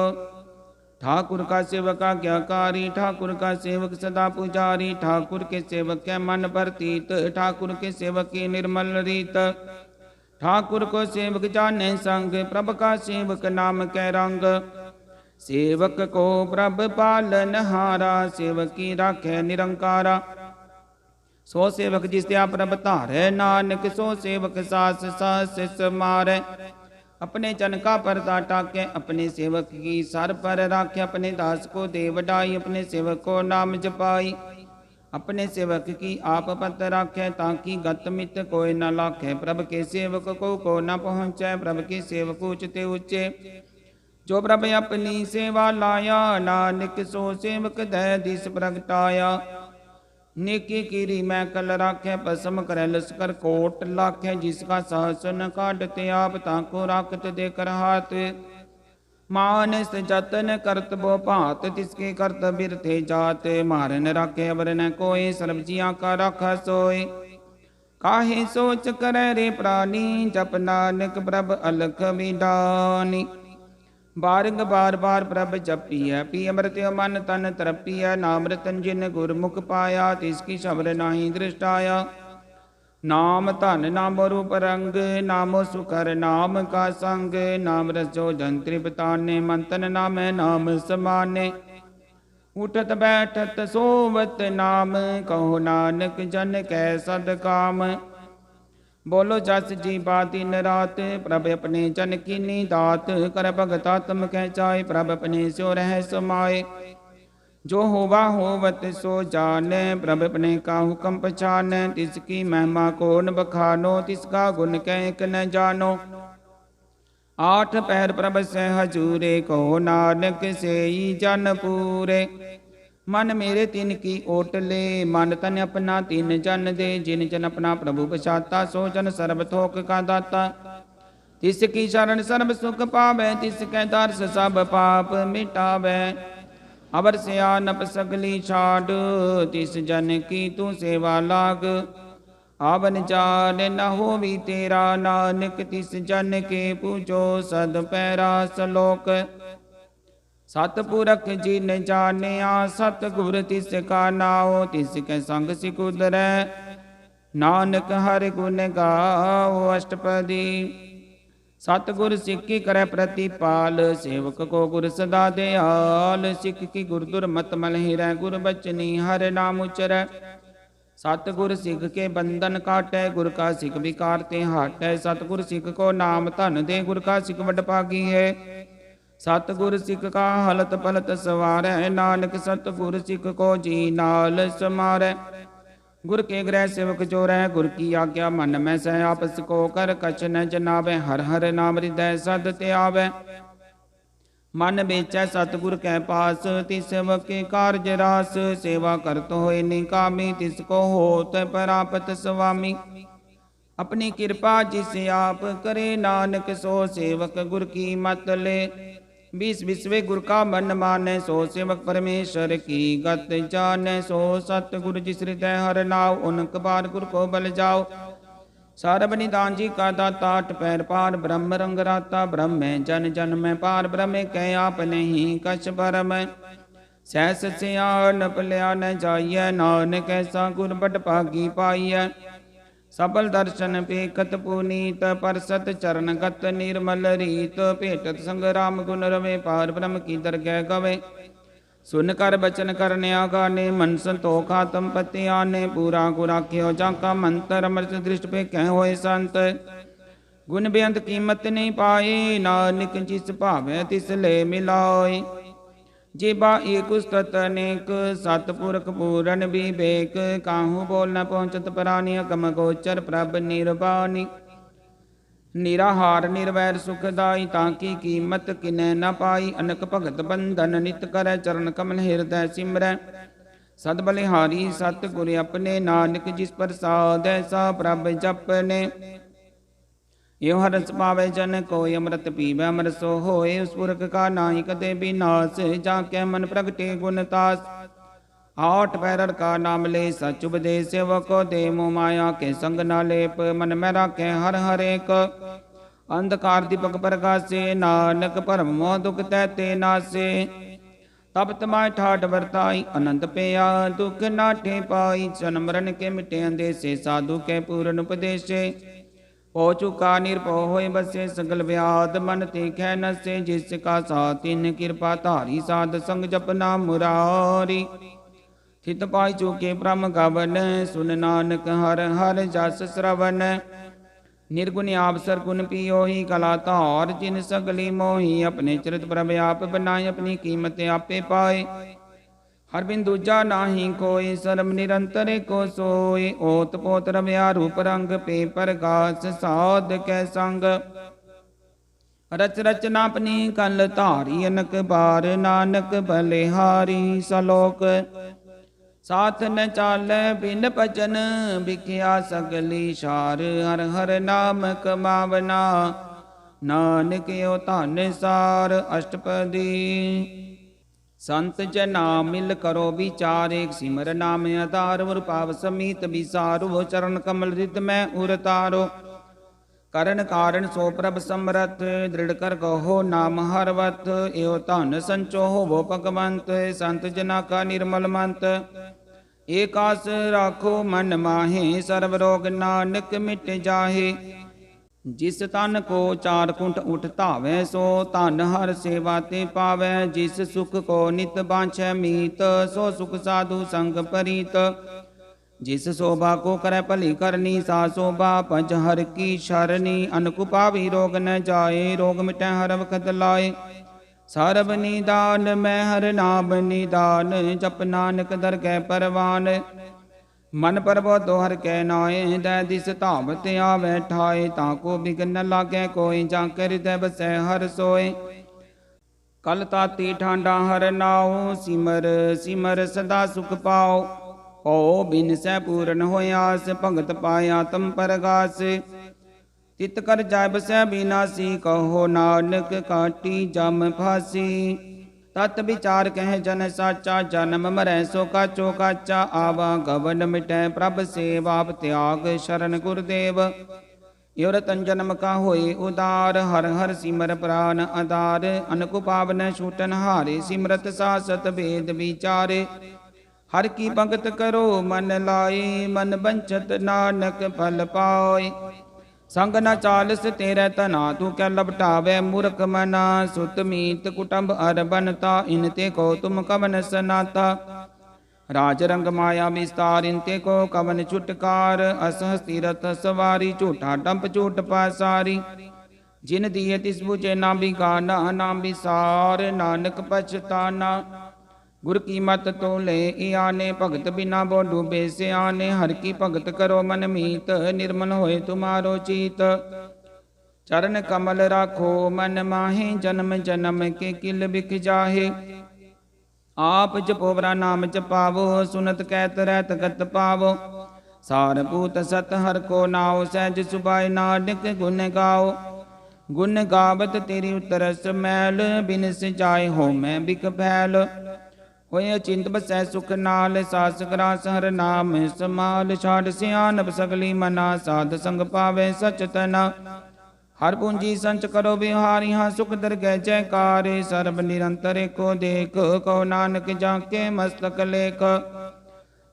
ठाकुर का सेवक आज्ञाकारी, ठाकुर का सेवक सदा पुजारी। ठाकुर के सेवक के मन प्रतीत, ठाकुर के सेवक की निर्मल रीत। ठाकुर को सेवक जाने संग, प्रभ का सेवक नाम कै रंग। सेवक को प्रभ पालनहारा, सेवक की राखे निरंकारा। सो सेवक जिस त्या प्रभ धारै, नानक सो सेवक सास सास समारै। अपने जन का पर्दा टाके, अपने सेवक की सर पर राखे। अपने दास को दे वडाई, अपने सेवक को नाम जपाई। अपने सेवक की आप पत राखे, ताकि गत मित कोई न लाखे। प्रभ के सेवक को न पहुँचे, प्रभ के सेवक उचते ऊँचे। जो प्रभ अपनी सेवा लाया, नानक सो सेवक दय दिस प्रगटाया। नेकी कीरी मैं कल राखे, पसम करे लस्कर कोट लाखे। जिसका सहसन काटते आप, ताको राखत देकर हाथ। मानस जतन करत बो भात, तिसके करत बिरथे जात। मारन राखे अवर न कोय, सर्व जिया का राखा सोय। काहे सोच करे रे प्राणी, जप नानक प्रभ अलख विडानी। बारंग बार बार प्रभ जपिय, पी अमृत मन तन तरपिय। नाम रतन जिन गुरमुख पाया, तिसकी शबर नाही दृष्टाया। नाम धन नाम रूप रंग, नामो सुकर नाम का संग। नाम रसो जन तृप्ताने, मन तन नाम नाम समाने। उठत बैठत सोवत नाम, कहो नानक जन कै सद काम। बोलो जस जी बात दिन रात, प्रभ अपने जन की दात। कर भगता तुम कह चाहे, प्रभ अपने सो रह समाए। जो होवा होवत सो जाने, प्रभ अपने का हुक्म पछाने। तिसकी महिमा को न बखानो, तिसका गुण कह न जानो। आठ पैर प्रभ से हजूरे, कहो नानक से जन पूरे। मन मेरे तिन की ओट ले, मन तन अपना तिन जन दे। जिन जन अपना प्रभु बसाता, सो जन सर्व थोक का दाता। तिसकी शरण सर्व सुख पावे, तिसके दर्श सब पाप मिटावे। अवर से आनप सगली छाड़, तिस जन की तू सेवा लाग। आवन जान न होवी तेरा, नानक तिस जन के पूजो सद पैरा। सलोक। सतपुरख जिन जानिया, सतगुर तिसका नाओ। तिसके संग सिख उतरै, नानक हर गुण गाओ। अष्टपदी। सतगुर सिख की करे प्रतिपाल, सेवक को गुर सदा दयाल। सिख की गुर दुर्मत मल हिरै, गुर बचनी हर नाम उचरै। सतगुर सिख के बंधन काटै, गुर का सिख विकार ते हटै। सतगुर सिख को नाम धन दे, गुर का सिख वडभागी है। सतगुर सिख का हलत पलत सवारै, नानक सतगुर सिख को जी नाल समारै। गुर के गृह सेवक जो रह, गुर की आज्ञा मन में सह। आपस को कर कछ न जनावे, हर हर नाम हृदय सद ते आवे। मन बेचै सतगुर कै पास, तिस सेवक के कारज रास। सेवा करत होए निकामी, तिसको होत प्राप्त स्वामी। अपनी कृपा जिसे आप करे, नानक सो सेवक गुर की मत ले। बीस विश्वे गुर का मन माने, सो सेवक परमेश्वर की गत जाने। सो सतगुर जिस हृदय हर नाव, उनक बार गुर को बल जाओ। सारब निदान जी का दाता, आठ पैर पार ब्रह्म रंग राता। ब्रह्म जन जन में पार, ब्रह्म कै आप नहीं कछ भरम। सहस सियान पलिया न जाइय, नानक ऐसा गुर बड़ भागी पाइय। सबल दर्शन पेखत पुनीत, परसत चरणगत निर्मल रीत। भेटत संग राम गुण रवे, पार ब्रह्म की दरगह गवे। सुन कर बचन करने आगाने, मन संतोख आत्म पति आने। पूरा गुराख्यो जाका मंत्र, अमृत दृष्ट पे कह होए संत। गुण बेअंत कीमत नहीं पाए, नानक जिस भावै तिस ले मिलाए। जेबा एक उस्तत अनेक, सतपुरख पूरन विवेक। काहू बोल न पहुँचत प्राणी, अगम गोचर प्रभ निर्वाणी। निराहार निर्वैर सुखदाई, ताकि कीमत किनै न पाई। अनक भगत बंधन नित करै, चरण कमल हृदय सिमरै। सद बलिहारी सत गुर अपने, नानक जिस प्रसाद ऐसा प्रभ जपने। यो हरस पावे जन कोय, अमृत पीवै अमर सो होए। उस पुरख का नाई कदे बिनाश, जाके मन प्रगटे गुण तास। आठ पैरर का नाम ले, सच उपदेश सेवको दे। मोह माया के संग ना लेप, मन में राखे हर हर एक। अंधकार दीपक प्रकाशे, नानक भरम मोह दुख तैते नासे। तब तमाय ठाठ वर्ताई, अनंत पेया दुख नाठे पाई। जन्म मरण के मिटे अंदेशे, साधु के पूर्ण उपदेशे। हो चुका निरभो होए बसे, सगल व्याध मन तीखै नसे। जिसका साथ तिन कृपा धारी, साध संग जपना मुरारी। थित पाई चुके ब्रह्म गवन, सुन नानक हर हर जस श्रवण। निर्गुण आप सरगुण पियोही, कला धार जिन सगली मोही। अपने चरित प्रभ आप बनाए, अपनी कीमत आपे पाए। हर बिन दूजा नाही कोई, सर्व निरंतर को सोए। ओत पोत रव्या रूप रंग, पे प्रकाश साध कै संग। रच रचना अपनी कल धारी, अनक बार नानक बलिहारी। सलोक साथ न चाल बिन भजन, बिख्या सगली शार। हर हर नाम कमावना, नानक यो धन सार। अष्टपदी संत जना मिल करो विचार, एक सिमर नाम आधार। और पाव समीत विसारो, चरण कमल रित में उरतारो। करण कारण सो प्रभ समरथ, दृढ़ कर कहो नाम हरवत। एव धन संचो हो भगवंत, संत जना का निर्मल मंत। एकास राखो मन माहे, सर्व रोग नानक मिट जाहे। जिस तन को चार कुंठ उठ धावै, सो धन हर सेवा ते पावै। जिस सुख को नित बांछै मीत, सो सुख साधु संग परीत। जिस शोभा को करे भली करनी, सा शोभा पंच हर की शरणी। अनकुपावी रोग न जाए, रोग मिटै हर वखत लाए। सर्ब निदान मैं हर नाम निदान, जप नानक दरगह परवान। मन परबो तो हर कै नाए, दै दिस धावत आवै ठाए। ताको बिघन न लागै कोई, जाके हृदय बसै हर सोए। कल ताती ठांडा हर नाओ, सिमर सिमर सदा सुख पाओ। हो बिन सै पूरन होयास, भगत पाया तम परगास। तित कर जाय बसै विनाशी, कहो नानक काटी जम फासी। तत विचार कह जन साचा, जन्म मरै सो काचो काचा। आवा गवन मिटै प्रभ सेवा, त्याग शरण गुरुदेव। यो रतन जन्म का होए उदार, हर हर सिमर प्राण आधार। अनकु पावन छूटन हारे, सिमरत सासत भेद विचारे। हर की भगत करो मन लाए, मन बंचत नानक फल पाए। संग न चालस तेरे तना, तू क्या लपटावे मूर्ख मना। सुत मीत कुटुंब अर बनता, इनते को तुम कवन सनाता। राज रंग माया विस्तार, इनते को कवन छुटकार। असहस तीरथ सवारी, झूठा डंप झूठ पासारी। जिन दिए तिस बुझे ना बिगाना, नाम विसार नानक पछताना। गुर की मत तो ले आने, भगत बिना बो डूबे से आने। हर की भगत करो मन मीत, निर्मल होए तुम्हारो चीत। चरण कमल राखो मन माहे, जन्म जन्म के किल बिख जाहे। आप जपोवरा नाम जपावो, सुनत कहत रहत गत पावो। सारभूत सत हर को नाओ, सहज सुभाए नानक गुण गाओ। गुण गावत तेरी उतरस मैल, बिन सिजाए हो मैं बिख फैल। होए चिंत बसै सुख नाल, सास ग्रास हर नाम समाल। छाड़ सियानप सगली मना, साध संग पावे सच तना। हर पूंजी संच करो बिहारी, हाँ सुख दरगह जयकारे। सर्ब निरंतर को देख, कहो नानक जाके मस्तक लेख।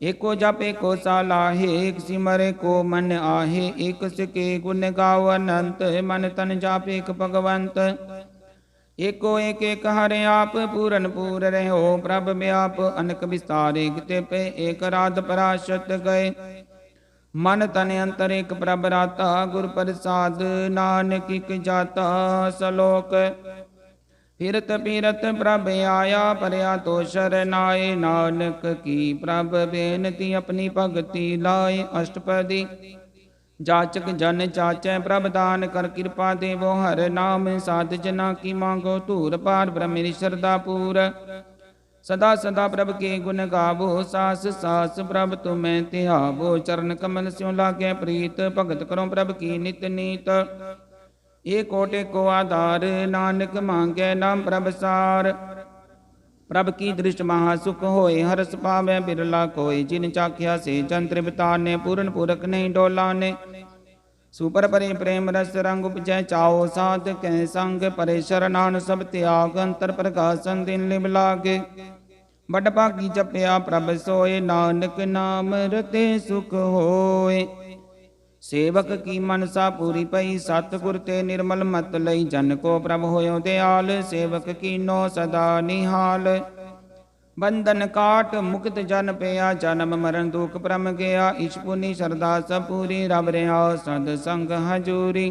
एको जप एको सालाहे, एक सिमर को मन आहे। एक सिके गुण गाओ अनंत, मन तन जाप एक भगवंत। एको एक एक हरे आप, पूरन पूर रहो प्रभ व्याप। अनक विस्तारे किते पे, एक राध पराशत गए। मन तन अंतर एक प्रभ राता, गुर प्रसाद नानक इक जाता। सलोक फिरत फिरत प्रभ आया, परया तो शरनाए। नानक की प्रभ बेनती, अपनी भगति लाए। अष्टपदी जाचक जन चाचै, प्रभ दान कर कृपा देवो। हर नाम साध जना की मांगो धूर, पार ब्रह्म श्रद्धा पूर। सदा सदा प्रभ के गुण गावो, सास सास प्रभ तुम्हें ध्यावो। चरण कमल स्यों लागे प्रीत, भगत करो प्रभ की नित नीत। एक कोटि को आधार, नानक मांगे नाम प्रभ सार। प्रभ की दृष्टि महासुख होए, हरस पावे बिरला कोय। जिन चाख्या से जंत्र बिताने, पूर्ण पूरक नहीं डोलाने। सुपर परे प्रेम रस रंग उपजय, चाओ साध कह संग। परे शरणान सब त्याग, अंतर प्रकाशन दिन लिव लागे। बड़ भागी जपया प्रभ सोए, नानक नाम रते सुख होए। सेवक की मनसा पूरी पई, सतगुर ते निर्मल मत लई। जन को प्रभ होयो दयाल, सेवक कीनो सदा निहाल। बंधन काट मुक्त जन पेया, जन्म मरण दुख प्रम गया। ईश पुनि श्रद्धा सब पूरी, रब रहा सद संग हजूरी।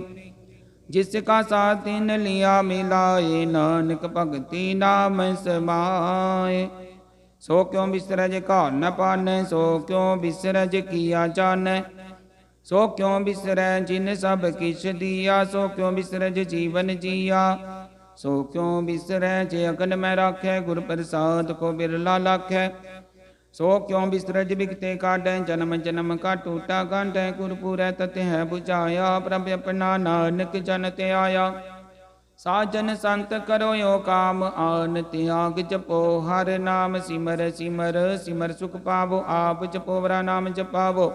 जिसका साथ दिन लिया मिलाए, नानक भगति नाम समाए। सो क्यों बिसरज का न पाने, सो क्यों बिसरज किया जाने। सो क्यों बिसरै जिन सब किछ दिया, सो क्यों बिसरज जीवन जिया। सो क्यों बिसरै जे अगन में राखै, गुर प्रसाद को बिरला लाखै। सो क्यों बिसरज बिगते काटै, जन्म जन्म का टूटा गांढै। गुरपुरै तत है बुझाया, प्रभ अपना नानक जन ते आया। साजन संत करो यो काम, आन त्याग जपो हर नाम। सिमर सिमर सिमर सुख पावो, आप जपो वरा नाम जपावो।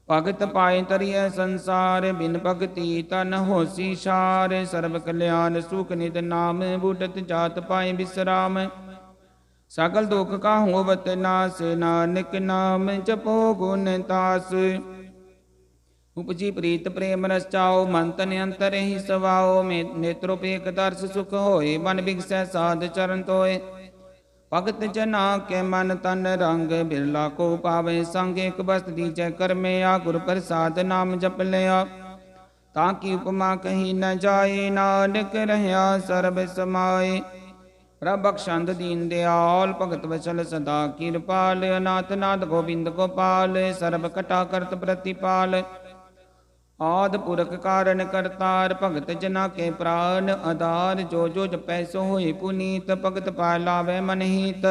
भगत पाए तरिय संसार, बिन भगति तन होसी सार। सर्व कल्याण सुख निध नाम, बूटत जात पाए विश्राम। सकल दुख का होवत नास, नानक नाम जपो गुण तास। उपजी प्रीत प्रेम रस चाओ, मन तन अंतर ही सवाओ। नेत्रोपेक दर्श सुख होए, मन बिगसै साध चरण तोए। भगत जना के मन तन रंग, बिरला को पावे संग। एक बस्त दीजै कर में आ, गुर प्रसाद नाम जप लिया। ताकि उपमा कहीं न जाए, नानक रहया सर्ब समाए। प्रभ बख्शंद दीन दयाल, भगत वचल सदा किरपाल। अनाथ नाथ गोविंद गोपाल, सर्ब कटा करत प्रतिपाल। आद पुरख कारण करतार, भगत जना के प्राण आधार। जो जो जपै सो होए पुनीत, भगत पाए लावे मन हित।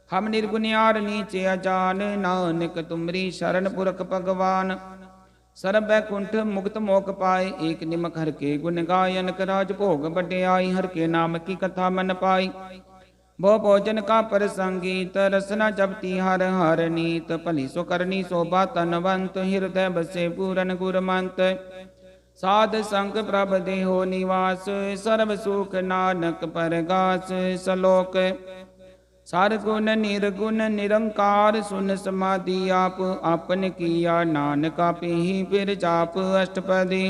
हम निर्गुनियार नीचे अजान, नानक तुमरी शरण पुरख भगवान। सरब बैकुंठ मुक्त मोक पाए, एक निमक हर के गुण गाय। अनक राज भोग बड़याई, हर के नाम की कथा मन पाई। भो भोजन का प्रसंगीत, रसना जपती हर हर नीत। भली सो करनी शोभा तनवंत, हृदय बसे पूरन गुरमंत। साध संग प्रभ देहो निवास, सर्व सुख नानक परगास। सलोक सार गुण निर्गुण निरंकार, सुन समाधि आप आपन किया। नानक आपे ही फिर जाप अष्टपदी।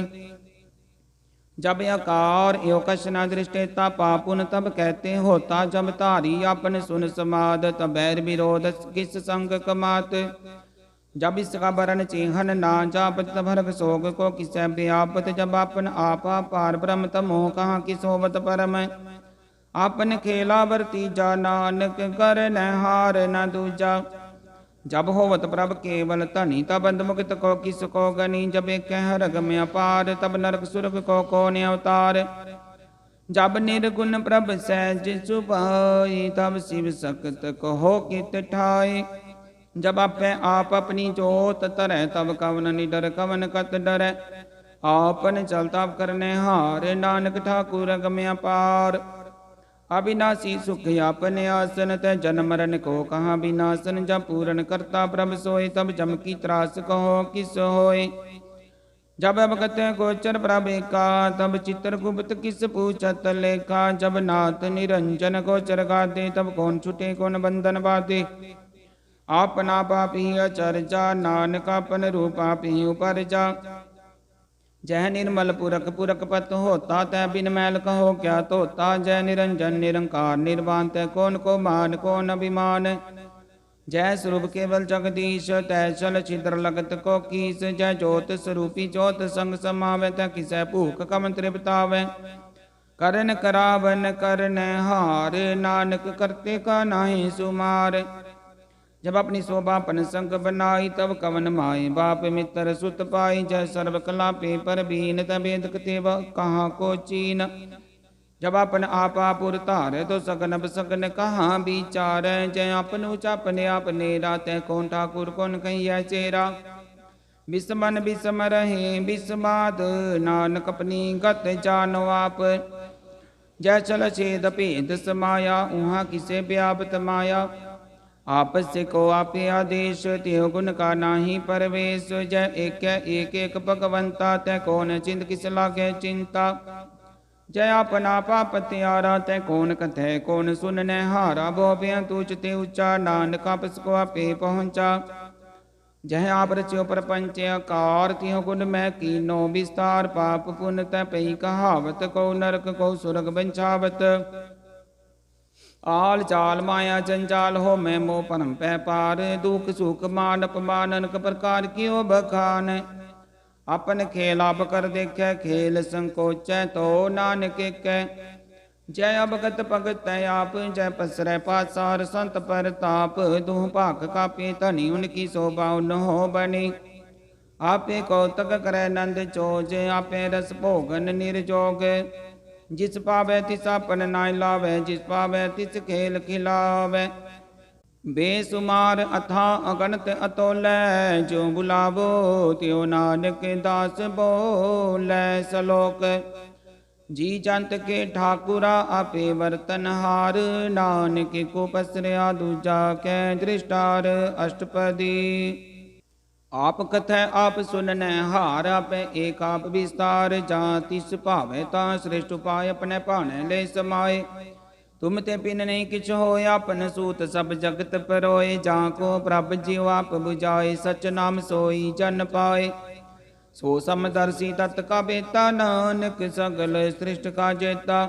जब आकार यो कशना दृष्टेता, पापुन तब कहते होता। जब धारी आपन सुन समाद, तब बैर विरोध किस संग कमात। जब इसका बरन चेहन ना जापत, तब हरक सोग को किसै व्यापत। जब आपन आपा पार ब्रह्म, तब मोह कहाँ की सोवत परम। आपन खेला वर्तीजा, नानक कर न हार न दूजा। जब होवत प्रभ केवल धनी, तब अंधमुक्त को किसको गनी। जब एक हरग में अपार, तब नरक सुरग को कौन अवतार। जब निर्गुण प्रभ सहज सुभाई, तब शिव सख्त कहो कित ठाई। जब आपे आप अपनी जोत तरह, तब कवन निडर कवन कत डरै। आपन चलता करने हार, नानक ठाकुर अगम अपार। अविनाशी सुख आपने आसन, तय जन्म मरण को कहाँ विनाशन। जब पूरन करता प्रभ सोए, तब जम की त्रास कहो किस होए। जब अवगत गोचर प्रभ का, तब चित्र गुप्त किस पूछत लेखा। जब नाथ निरंजन गोचर गाते, तब कौन छुटे कौन बंधन बाते। ਆਪਨਾ ਪਾਪੀ ਅਚਰਜਾ, ਨਾਨਕ ਆਪਨ ਰੂਪ ਆਪੀ ਉਪਰਜਾ। जय निर्मल पुरख पुरख पत होता, तै बिन मैल कहो क्या धोता। जय निरंजन निरंकार निर्वाण, तै कौन को मान कौन अभिमान। जय स्वरूप केवल जगदीश, तै चल छिद्र लगत को कीस। जय ज्योत स्वरूपी ज्योत संग समावै, तै किसै भूख कम तृप्तावै। करन करावन करन हार, नानक करते का नाहि सुमार। जब अपनी शोभा पन संग बनाई, तब कवन माए बाप मित्र सुत पाई। जय सर्व कला पे पर बीन, तब वेद तेव कहाँ को चीन। जब अपन आपा पुर धार, तो सगन सगन कहाँ विचार। जय अपन उच अपने अपने रातै, कौन ठाकुर कौन कहिए चेरा। बिस्मन बिस्म रहे बिस्माद, नानक अपनी गत जानो आप। जय चल छेद भेद समाया, उहाँ किसे व्यापत माया। आपस से को आपे आदेश, त्यो गुण का नाही परवेश। जय एक एक भगवंता, तै कौन चिंत किस लागे चिंता। जय अपना पाप त्यारा, तै कौन कथै कौन सुनने हारा। बो बेअंत उच ते ऊंचा, नानक आपस को आपे पहुँचा। जय आप रच्यो प्रपंच आकार, त्यों गुण मैं कीनो विस्तार। पाप पुण्य तै पई कहावत, को नरक को सुरग बंछावत। आल चाल माया जंजाल, हो मैं मोह परम पै पार। दुख सुख मान अपमान, अनेक प्रकार कियो बखान। अपन खेल आप कर देखे, खेल संकोचै तो नानक कै। जय अवगत भगत आप, जय पसरै पासार संत परताप। दुह भाख कापे धनी, उनकी शोभा उन हो बनी। आपे कौतक करे नंद चोज, आपे रस भोगन निर्जोग। जिस पावै तिस आपन नाय लावै, जिस पावै तिस खेल खिलावै। बेसुमार अथा अगणत अतोलै, जो बुलावो त्यो नानक दास बोलै। सलोक जी जंत के ठाकुरा, आपे वर्तन हार। नानक को पसरया दूजा कै दृष्टार। अष्टपदी आप कथै आप सुननै हार, आपै एक आप विस्तार। जां तिस भावै तां श्रेष्ठ उपाय, अपने भाने ले समाए। तुम ते पिन नहीं किछ होय, आपन सूत सब जगत परोए। जां को प्रभ जियो आप बुझाए, सच नाम सोई जन पाए। सो समदर्शी तत् का बेता, नानक सगल सृष्ट का जेता।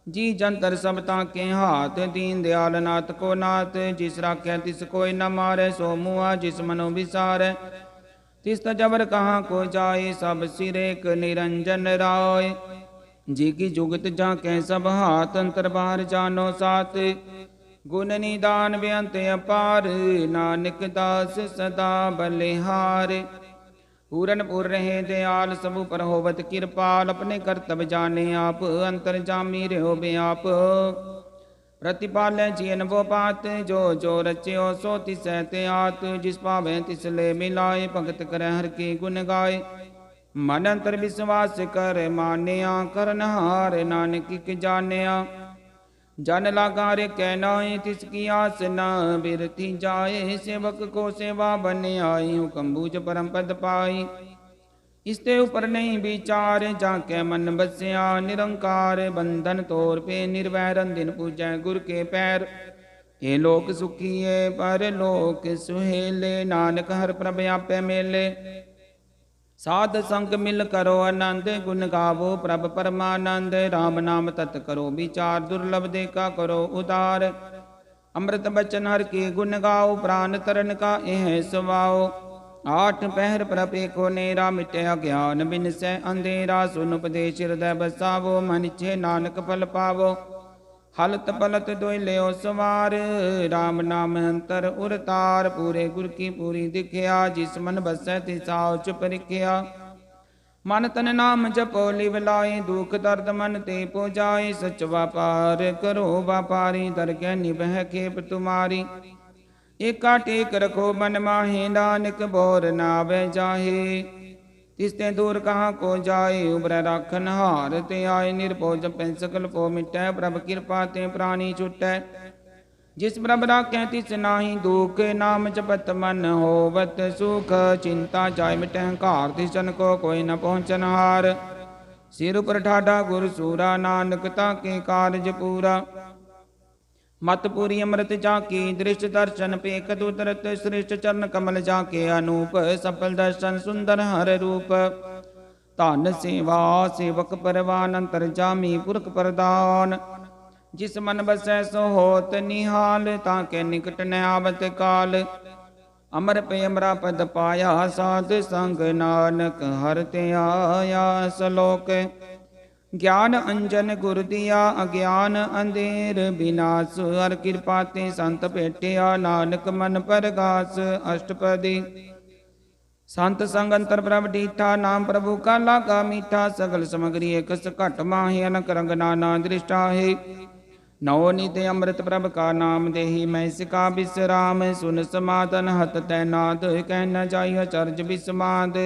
जी जंतर सब ताके हाथ, दीन दयाल नाथ को नाथ। जिस राख्या तिस कोई न मारे, सो मुआ जिस मनो विसारे। तिस तजबर कहाँ को जाए, सब सिर एक निरंजन राय। जी की जुगत जाके सब हाथ, अंतर बाहर जानो साथ। गुण निदान बेअंत अपार, नानक दास सदा बलिहार। पूरन पुर रहे दयाल, सब पर होवत कृपाल। अपने कर्तव्य जाने आप, अंतर जामी रहो बेआप। प्रतिपालै जियन वो बात, जो जो रच्यो सो तिसै ते आत। जिस पावै तिस ले मिलाए, भगत करे हर के गुण गाए। मन अंतर विश्वास कर मानिया, करनहार नानक की जानिया। जन लागा रे कहनाए, तिसकी आस न बिरथी जाए। सेवक को सेवा बन आई, हुक्म बूझ परम पद पाई। इसते ऊपर नहीं विचार, जाके मन बस्या निरंकार। बंधन तोर पे निर्वैरन, दिन पूजै गुर के पैर। हे लोक सुखिए पर लोक सुहेले, नानक हर प्रभ आपे मेले। साध संग मिल करो आनंद, गुण गावो प्रभ परमानंद। राम नाम तत् करो विचार, दुर्लभ देखा करो उदार। अमृत बचन हर के गुण गाओ, प्राण तरन का यह सुवाओ। आठ पहर प्रभ एको नेरा, मिटे अज्ञान बिन सै अंधेरा। सुन उपदेश हृदय बसावो, मन इच्छे नानक फल पावो। हलत पलत दोय लियो सवार, राम नाम अंतर उरतार। पूरे गुर की पूरी दिखिया, जिस मन बसै तिसाओ चुप रिखिया। मन तन नाम जपो लिव लाए, दुख दर्द मन ते पो जाए। सच व्यापार करो व्यापारी, दरगह निभह खेप तुम्हारी। एका टेक रखो मन माहे, नानक बोर नावे जाहे। तिसते दूर कहाँ को जाए, उबरै राखन हार ते आए। निर्भो जपै सकल पो मिटै, प्रभ कृपा ते प्राणी छुटै। जिस प्रभ राखै तिस नाहि दुख, नाम जपत मन होवत सुख। चिंता जाय मिटै हंकार, तिसन को कोई न पहुँचन हार। सिर उपर ठाढ़ा गुर सूरा, नानक ताके कारज पूरा। मतपुरी अमृत जाके दृष्ट दर्शन पेख दुतरत श्रेष्ठ चरण कमल जाके अनूप सफल दर्शन सुंदर हर रूप धन सेवा सेवक परवान अंतर जामी पुरख प्रदान जिस मन बसै सो होत निहाल ताके निकट न आवत काल अमर पे अमरा पद पाया साध संग नानक हर ते आया सलोक ज्ञान अंजन गुर दिया अज्ञान अंधेर विनाश हर कृपा ते संत भेटिया नानक मन परगास अष्टपदी संत संग अंतर प्रभ डीठा नाम प्रभु का लागा मीठा सगल समग्री एकस घट माहे अनक रंग नाना दृष्टा है नवनीत अमृत प्रभ का नाम देही मैं सिका विश्राम सुन समाधन हत तैनाद कह न जाय चर्ज विस्माद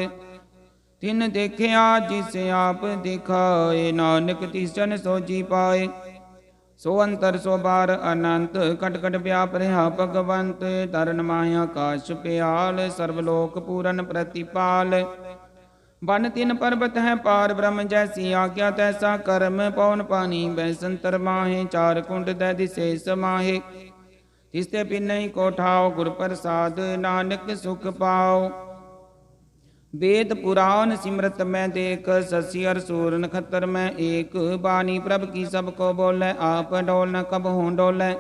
तिन देखिया जिसे आप दिखाए नानक तिस जन सो जी पाए सो अंतर सो बार अनंत कट कट व्याप रहा भगवंत तरन माया काश प्याल सर्वलोक पूरन प्रतिपाल बन तीन पर्वत है पार ब्रह्म जैसी आज्ञा तैसा कर्म पवन पानी बैसंतर माहे चार कुंड दै दिशे समाहे तिसते पिन को ठाओ गुर प्रसाद नानक सुख पाओ वेद पुराण सिमरत में देख शशि अर सूर नखत्र में एक बानी प्रभ की सबको बोले आप डोल न कब हों डोले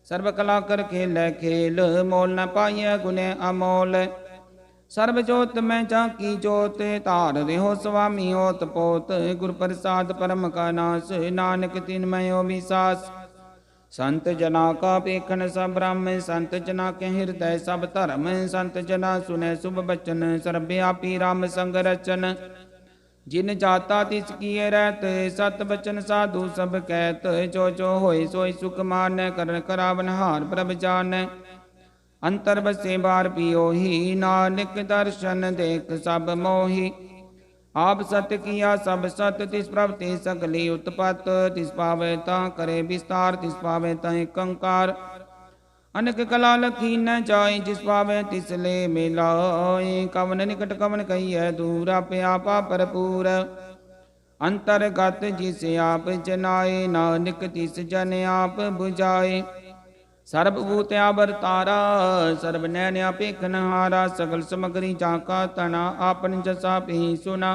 सर्व कला कर खेल खेल मोल न पाइय गुने अमोल सर्व जोत में जाकी जोत तार रेहो स्वामी ओत पोत गुर प्रसाद परम का नाश नानक तिन्मयो विसास संत जना का पेखन सब ब्रह्म संत जना के हृदय सब धर्म संत जना सुने शुभ बचन सर्वव्यापी राम संग रचन जिन जाता तिस किए रहत सत बचन साधु सब कहत जो होय सोय सुख मान कर करावन हार प्रभ जान अंतर बसे बार पियो ही नानक दर्शन देख सब मोही आप सत किया सब सत तिस प्रभ ते सगली उत्पत तिस पावे ता करे विस्तार तिस पावे ता कंकार अनक कला लखी न जाए जिस पावे तिस ले मिलाए कवन निकट कवन कहिए दूर आपा भरपूर अंतर्गत जिसे आप जनाए नानक तिस जन आप बुझाए सर्वभूत आवर तारा सर्व नैन्या पेखन हारा सगल समग्री जाका तना आपन जसा भी सुना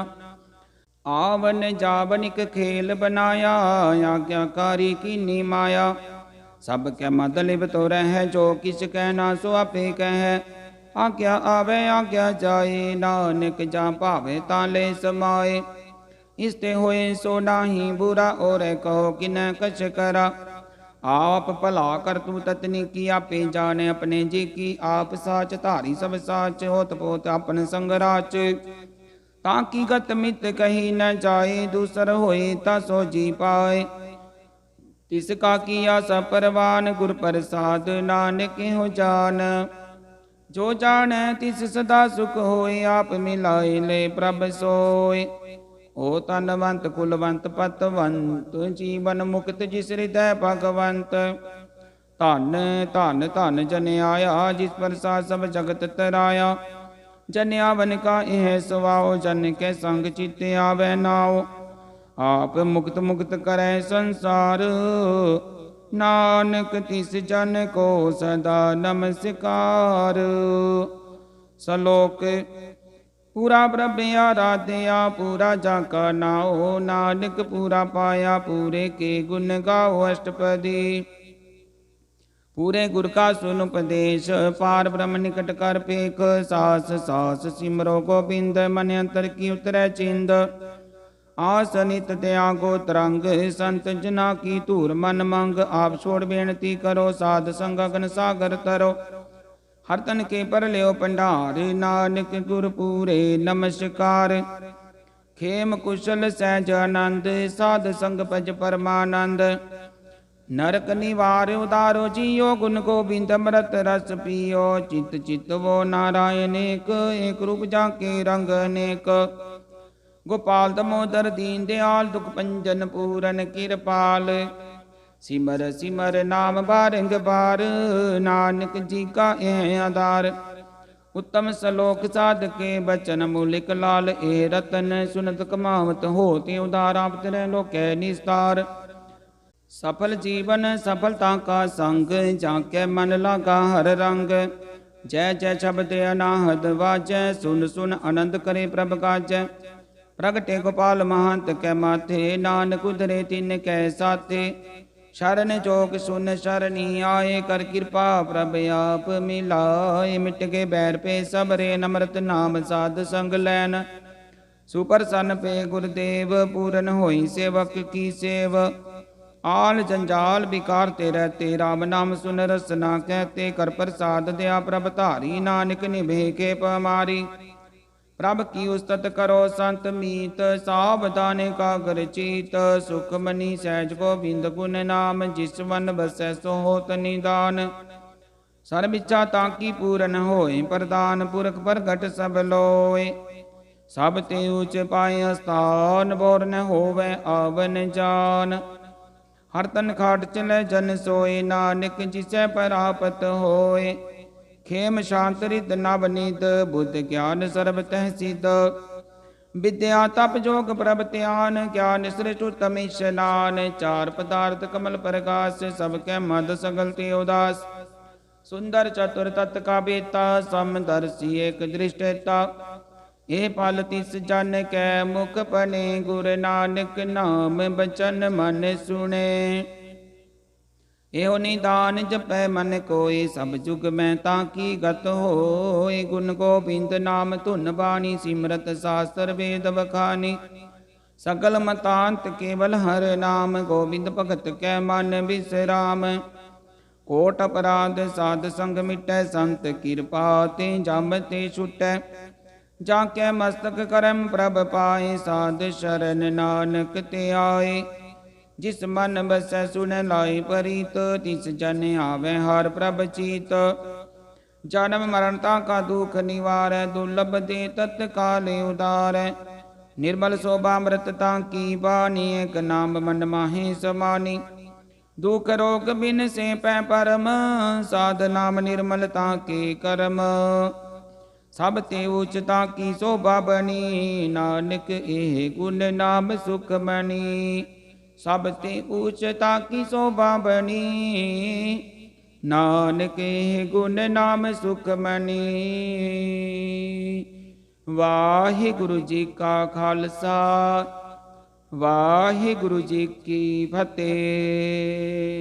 आवन जावनिक खेल बनाया आज्ञाकारी कीनी माया सब क्या मद लिप तो रह जो किस कहना सो आपे कह आज्ञा आवे आज्ञा जाए नानक जा पावे ताले समाए इसते होए सो नाही बुरा और कहो कि न कछ करा आप भला कर तू ततनी की आपे जाने अपने जी की आप साच धारी सब साच होत पोत अपन संगराच ताकि गत मित कही न जाए दूसर होए ता सो जी पाए तिसका किया सब परवान गुर प्रसाद नानक हो जान जो जाने तिस सदा सुख होए आप मिलाए ले प्रभ सोए ओ तनवंत कुलवंत पतवंत जीवन मुक्त जिस हृदय भगवंत धन धन धन जन आया जिस प्रसाद सब जगत तराया जन आवन का यह स्वाओ जन के संग चित्त आवे नाओ आप मुक्त मुक्त करे संसार नानक तिस जन को सदा नमस्कार सलोक पूरा ब्रह्म आराध्या पूरा जाका नाओ नानक पूरा पाया पूरे के गुण गाओ अष्टपदी पूरे गुर का सुन उपदेश पार ब्रह्म निकट कर पेख सास सास सिमरो गोबिंद मन अंतर की उतरै चिंद आसनित दया गो तरंग संत जना की धूर मन मंग आप छोड़ बेनती करो साध संग अगन सागर तरो हर तन के पर लियो भंडार नानक गुर पूरे नमस्कार खेम कुशल सहज आनंद साध संग पज परमानंद नरक निवार उदारो जियो गुण गोबिंद अमृत रस पियो चित चित वो नारायण एक रूप जाके रंग अनेक गोपाल दमोदर दीन दयाल दुख पंजन पूरन कृपाल सिमर सिमर नाम बारंग बार नानक जी का यह आधार उत्तम सलोक साध के बचन मूलिक लाल ए रतन सुनत कमावत होते उदार आप तेरे लोक निस्तार सफल जीवन सफलता का संग, जाके मन लागा हर रंग। जय जय शब्द अनाहद वाजै, सुन सुन आनंद करे प्रभ गाजै। प्रगटे गोपाल महंत कै माथे, नानक उधरे तिन कै साथे। शरण जोग सुन शरणी आए, कर कृपा प्रभ आप मिलाए। मिट के बैर पे सबरे, नमृत नाम साध संग लैन। सुप्रसन्न पे गुरुदेव, पूरन होई सेवक की सेव। आल जंजाल विकार ते रहते, राम नाम सुन रसना कहते। कर प्रसाद दया प्रभ धारी, नानक निभे के पमारी। प्रभ की उस्तत करो संत मीत, सावधान कागर चीत। सुख मनी सहज गोबिंद गुण नाम, जिस वन बसै सो होत निदान। सर्ब इच्छा ताकी पूरन होए, प्रदान पुरख प्रगट सब लोए। सब ते ऊच पाए स्थान, बोर न होवे आवन जान। हर तन खाट चले जन सोए, नानक जिसै परापत होए। खेम शांत रित नवनीत, बुद्ध ज्ञान सर्ब तह सिद्ध। विद्या तप जोग प्रभ ध्यान, ज्ञान श्रेष्ठ उत्तम स्नान। चार पदार्थ कमल प्रकाश, सबके मद सगल ते उदास। सुंदर चतुर तत् का बेता, समदर्शी एक दृष्टता। ये पल तिस जन कै मुख बने, गुर नानक नाम बचन मन सुने। एहो निदान जपै मन कोय, सब जुग में ताकी गत होय। गुण गोबिंद नाम धुन बानी, सिमरत शास्त्र वेद बखानी। सकल मतांत केवल हर नाम, गोबिंद भगत कै मन विश्राम। कोट अपराध साध संग मिटै, संत कृपा ते जम ते छुटै। जाके मस्तक करम प्रभ पाए, साध शरण नानक ते आए। जिस मन बसै सुन लाई परीत, तिस जन आवे हर प्रभ चीत। जन्म मरणता का दुख निवारै, दुर्लभ दे तत्काल उदारै। निर्मल शोभामृतता की बानी, एक नाम मन माहे समानी। दुख रोग बिन से पै परम, साध नाम निर्मलता के कर्म। सब ते उचता की शोभा बनी, नानक एह गुण नाम सुख मनी। सब ते उचता की शोभा बनी, नानक एह गुण नाम सुख मनी। वाहिगुरु जी का खालसा, वाहिगुरु जी की फतेह।